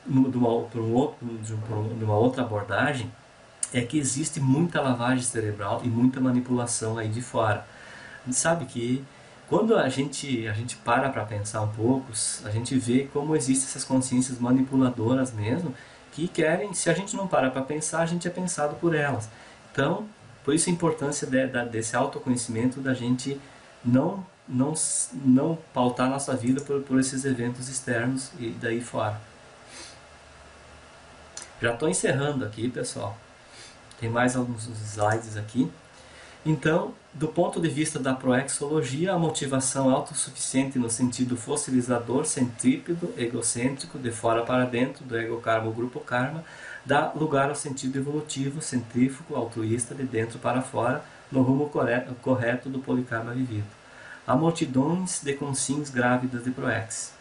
de uma outra abordagem, é que existe muita lavagem cerebral e muita manipulação aí de fora. A gente sabe que quando a gente para pensar um pouco, a gente vê como existem essas consciências manipuladoras mesmo, que querem, se a gente não para pensar, a gente é pensado por elas. Então, por isso a importância desse autoconhecimento, da gente não pautar nossa vida por esses eventos externos e daí fora. Já estou encerrando aqui, pessoal. Tem mais alguns slides aqui. Então, do ponto de vista da proexologia, a motivação autossuficiente no sentido fossilizador, centrípedo, egocêntrico, de fora para dentro, do ego karma ou grupo karma, dá lugar ao sentido evolutivo, centrífugo, altruísta, de dentro para fora, no rumo correto do polikarma vivido. Há multidões de consciências grávidas de proex.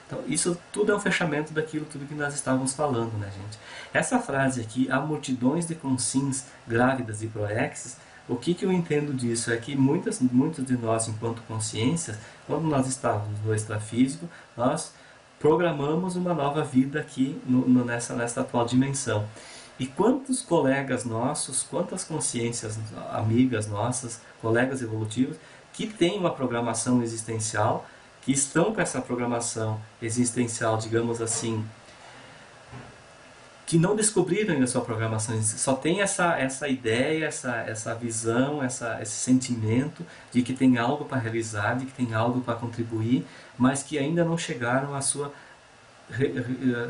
Então, isso tudo é um fechamento daquilo tudo que nós estávamos falando, né, gente? Essa frase aqui, há multidões de consciências grávidas de proexes, o que eu entendo disso é que muitos de nós, enquanto consciências, quando nós estávamos no extrafísico, nós programamos uma nova vida aqui nessa atual dimensão. E quantos colegas nossos, quantas consciências amigas nossas, colegas evolutivos, que têm uma programação existencial, que estão com essa programação existencial, digamos assim, que não descobriram ainda a sua programação, só tem essa ideia, essa visão, esse sentimento de que tem algo para realizar, de que tem algo para contribuir, mas que ainda não chegaram à sua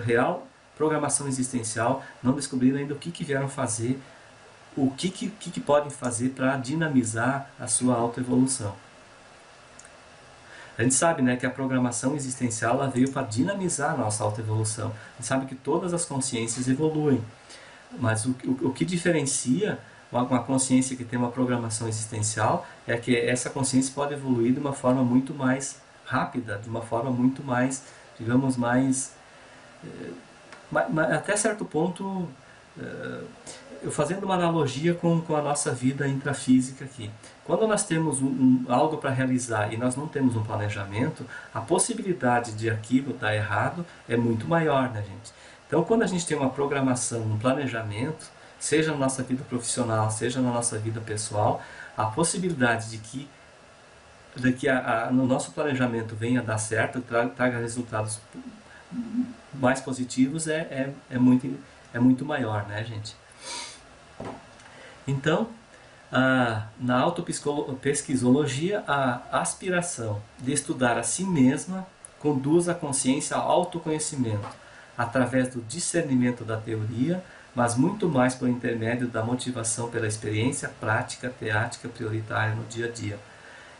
real programação existencial, não descobriram ainda o que vieram fazer, o que podem fazer para dinamizar a sua autoevolução. A gente sabe, né, que a programação existencial ela veio para dinamizar a nossa autoevolução. A gente sabe que todas as consciências evoluem, mas o que diferencia uma consciência que tem uma programação existencial é que essa consciência pode evoluir de uma forma muito mais rápida, de uma forma muito mais, digamos, mais até certo ponto, eu fazendo uma analogia com a nossa vida intrafísica aqui. Quando nós temos algo para realizar e nós não temos um planejamento, a possibilidade de aquilo dar errado é muito maior, né, gente? Então, quando a gente tem uma programação, um planejamento, seja na nossa vida profissional, seja na nossa vida pessoal, a possibilidade de que no nosso planejamento venha a dar certo, traga resultados mais positivos é muito maior, né, gente? Então, na autopesquisologia, a aspiração de estudar a si mesma conduz a consciência ao autoconhecimento, através do discernimento da teoria, mas muito mais por intermédio da motivação pela experiência prática, teática, prioritária no dia a dia.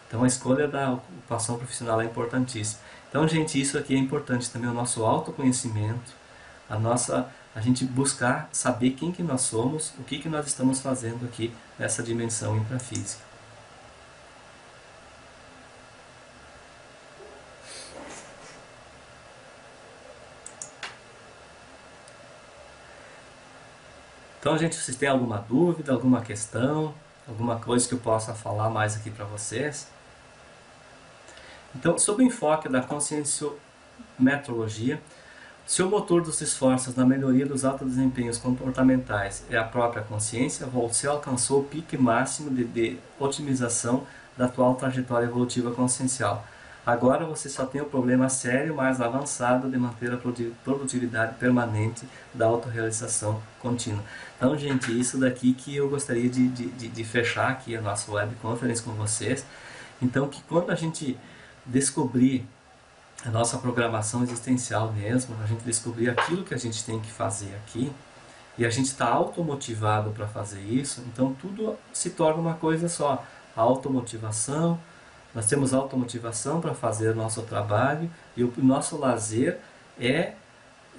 Então a escolha da ocupação profissional é importantíssima. Então, gente, isso aqui é importante também, o nosso autoconhecimento, a gente buscar saber quem que nós somos, o que nós estamos fazendo aqui nessa dimensão intrafísica. Então, gente, vocês têm alguma dúvida, alguma questão, alguma coisa que eu possa falar mais aqui para vocês? Então, sob o enfoque da conscienciometrologia, se o motor dos esforços na melhoria dos altos desempenhos comportamentais é a própria consciência, você alcançou o pique máximo de otimização da atual trajetória evolutiva consciencial. Agora você só tem o problema sério, mais avançado, de manter a produtividade permanente da autorrealização contínua. Então, gente, isso daqui que eu gostaria de fechar aqui a nossa webconference com vocês. Então, que quando a gente descobrir a nossa programação existencial mesmo, a gente descobrir aquilo que a gente tem que fazer aqui, e a gente está automotivado para fazer isso, então tudo se torna uma coisa só. A automotivação, nós temos automotivação para fazer o nosso trabalho, e o nosso lazer é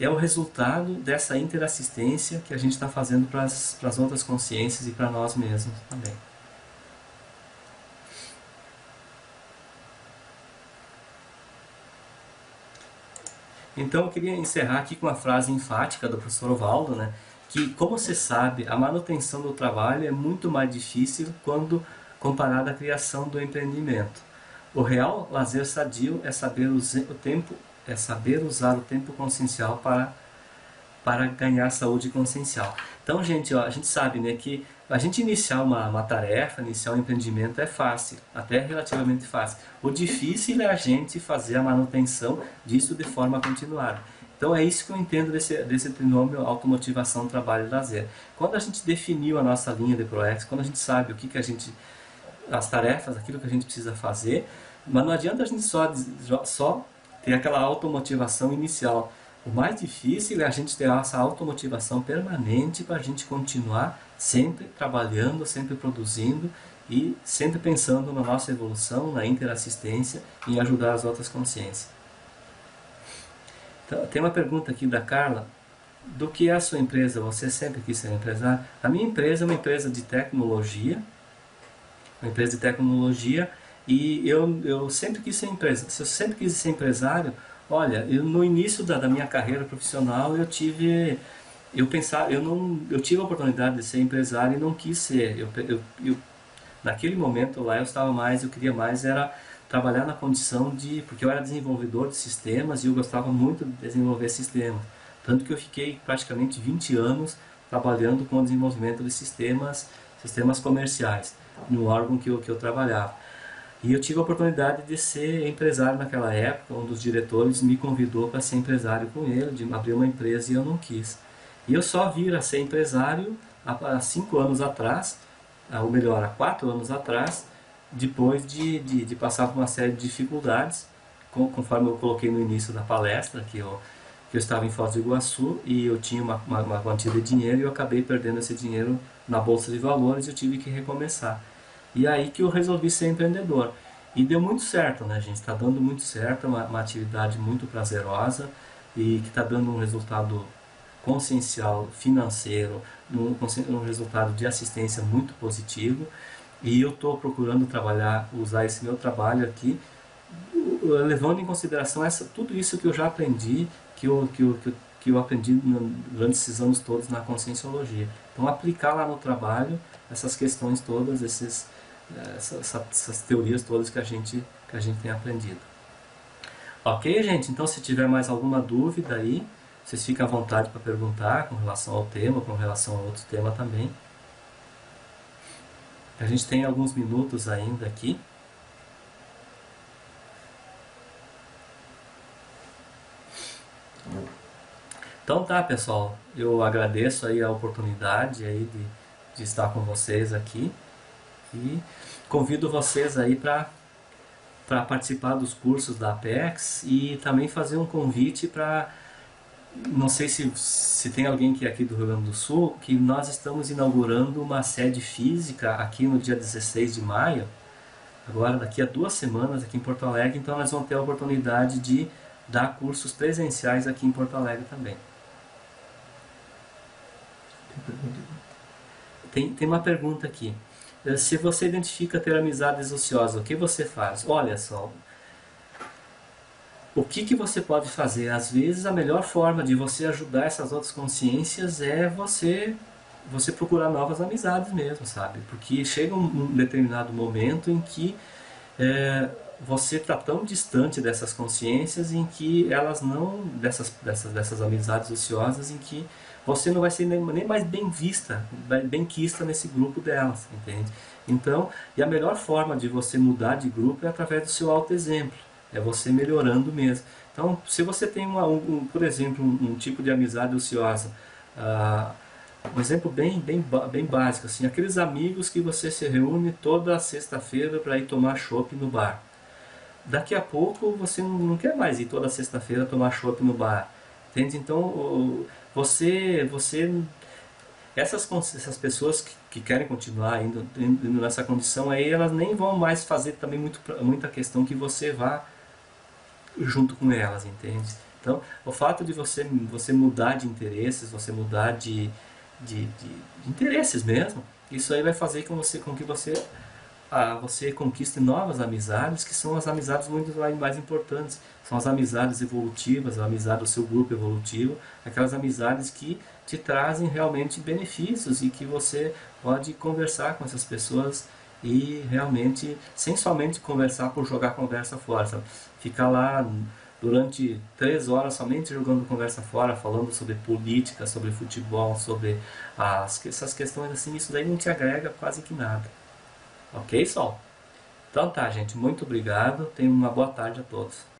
o resultado dessa interassistência que a gente está fazendo para as outras consciências e para nós mesmos também. Então eu queria encerrar aqui com uma frase enfática do professor Ovaldo, né, que, como você sabe, a manutenção do trabalho é muito mais difícil quando comparada à criação do empreendimento. O real lazer sadio é saber usar o tempo consciencial para ganhar saúde consciencial. Então, gente, a gente sabe, né, que a gente iniciar uma tarefa, iniciar um empreendimento é fácil, até relativamente fácil. O difícil é a gente fazer a manutenção disso de forma continuada. Então é isso que eu entendo desse trinômio automotivação, trabalho e lazer. Quando a gente definiu a nossa linha de ProEx, quando a gente sabe o que as tarefas, aquilo que a gente precisa fazer, mas não adianta a gente só ter aquela automotivação inicial. O mais difícil é a gente ter essa automotivação permanente para a gente continuar sempre trabalhando, sempre produzindo e sempre pensando na nossa evolução, na interassistência e em ajudar as outras consciências. Então, tem uma pergunta aqui da Carla. Do que é a sua empresa? Você sempre quis ser empresário? A minha empresa é uma empresa de tecnologia. E eu sempre quis ser empresário. Se eu sempre quis ser empresário, olha, no início da minha carreira profissional eu tive a oportunidade de ser empresário e não quis ser. Naquele momento lá eu queria mais era trabalhar na condição porque eu era desenvolvedor de sistemas e eu gostava muito de desenvolver sistemas. Tanto que eu fiquei praticamente 20 anos trabalhando com o desenvolvimento de sistemas comerciais, no órgão que eu trabalhava. E eu tive a oportunidade de ser empresário naquela época. Um dos diretores me convidou para ser empresário com ele, de abrir uma empresa, e eu não quis. E eu só vir a ser empresário há 5 anos atrás, ou melhor, há 4 anos atrás, depois de passar por uma série de dificuldades, conforme eu coloquei no início da palestra, que eu estava em Foz do Iguaçu e eu tinha uma quantia de dinheiro e eu acabei perdendo esse dinheiro na Bolsa de Valores e eu tive que recomeçar. E aí que eu resolvi ser empreendedor. E deu muito certo, né, gente? Está dando muito certo, é uma atividade muito prazerosa e que está dando um resultado consciencial, financeiro, um resultado de assistência muito positivo. E eu estou procurando trabalhar, usar esse meu trabalho aqui, levando em consideração tudo isso que eu já aprendi, que eu aprendi durante esses anos todos na Conscienciologia. Então, aplicar lá no trabalho essas questões todas, essas teorias todas que a gente tem aprendido. Ok, gente? Então, se tiver mais alguma dúvida aí, vocês ficam à vontade para perguntar com relação ao tema, com relação a outro tema também. A gente tem alguns minutos ainda aqui. Então tá, pessoal, eu agradeço aí a oportunidade aí de estar com vocês aqui e convido vocês aí para participar dos cursos da Apex e também fazer um convite para, não sei se tem alguém que é aqui do Rio Grande do Sul, que nós estamos inaugurando uma sede física aqui no dia 16 de maio, agora daqui a 2 semanas aqui em Porto Alegre, então nós vamos ter a oportunidade de dar cursos presenciais aqui em Porto Alegre também. Tem uma pergunta aqui. Se você identifica ter amizades ociosas, o que você faz? Olha só, o que você pode fazer? Às vezes a melhor forma de você ajudar essas outras consciências é você procurar novas amizades mesmo, sabe? Porque chega um determinado momento em que você está tão distante dessas consciências em que elas não, dessas amizades ociosas, em que você não vai ser nem mais bem quista nesse grupo delas, entende? Então, e a melhor forma de você mudar de grupo é através do seu autoexemplo, é você melhorando mesmo. Então, se você tem, por exemplo, um tipo de amizade ociosa, um exemplo bem básico, assim, aqueles amigos que você se reúne toda sexta-feira para ir tomar chopp no bar. Daqui a pouco você não quer mais ir toda sexta-feira tomar chopp no bar, entende? Então, essas pessoas que querem continuar indo nessa condição aí, elas nem vão mais fazer também muita questão que você vá junto com elas, entende? Então, o fato de você mudar de interesses, você mudar de interesses mesmo, isso aí vai fazer com que você conquiste novas amizades, que são as amizades muito mais importantes. São as amizades evolutivas, a amizade do seu grupo evolutivo, aquelas amizades que te trazem realmente benefícios e que você pode conversar com essas pessoas e realmente, sem somente conversar por jogar conversa fora, sabe? Ficar lá durante 3 horas somente jogando conversa fora, falando sobre política, sobre futebol, sobre essas questões assim, isso daí não te agrega quase que nada. Ok, Sol? Então tá, gente, muito obrigado. Tenham uma boa tarde a todos.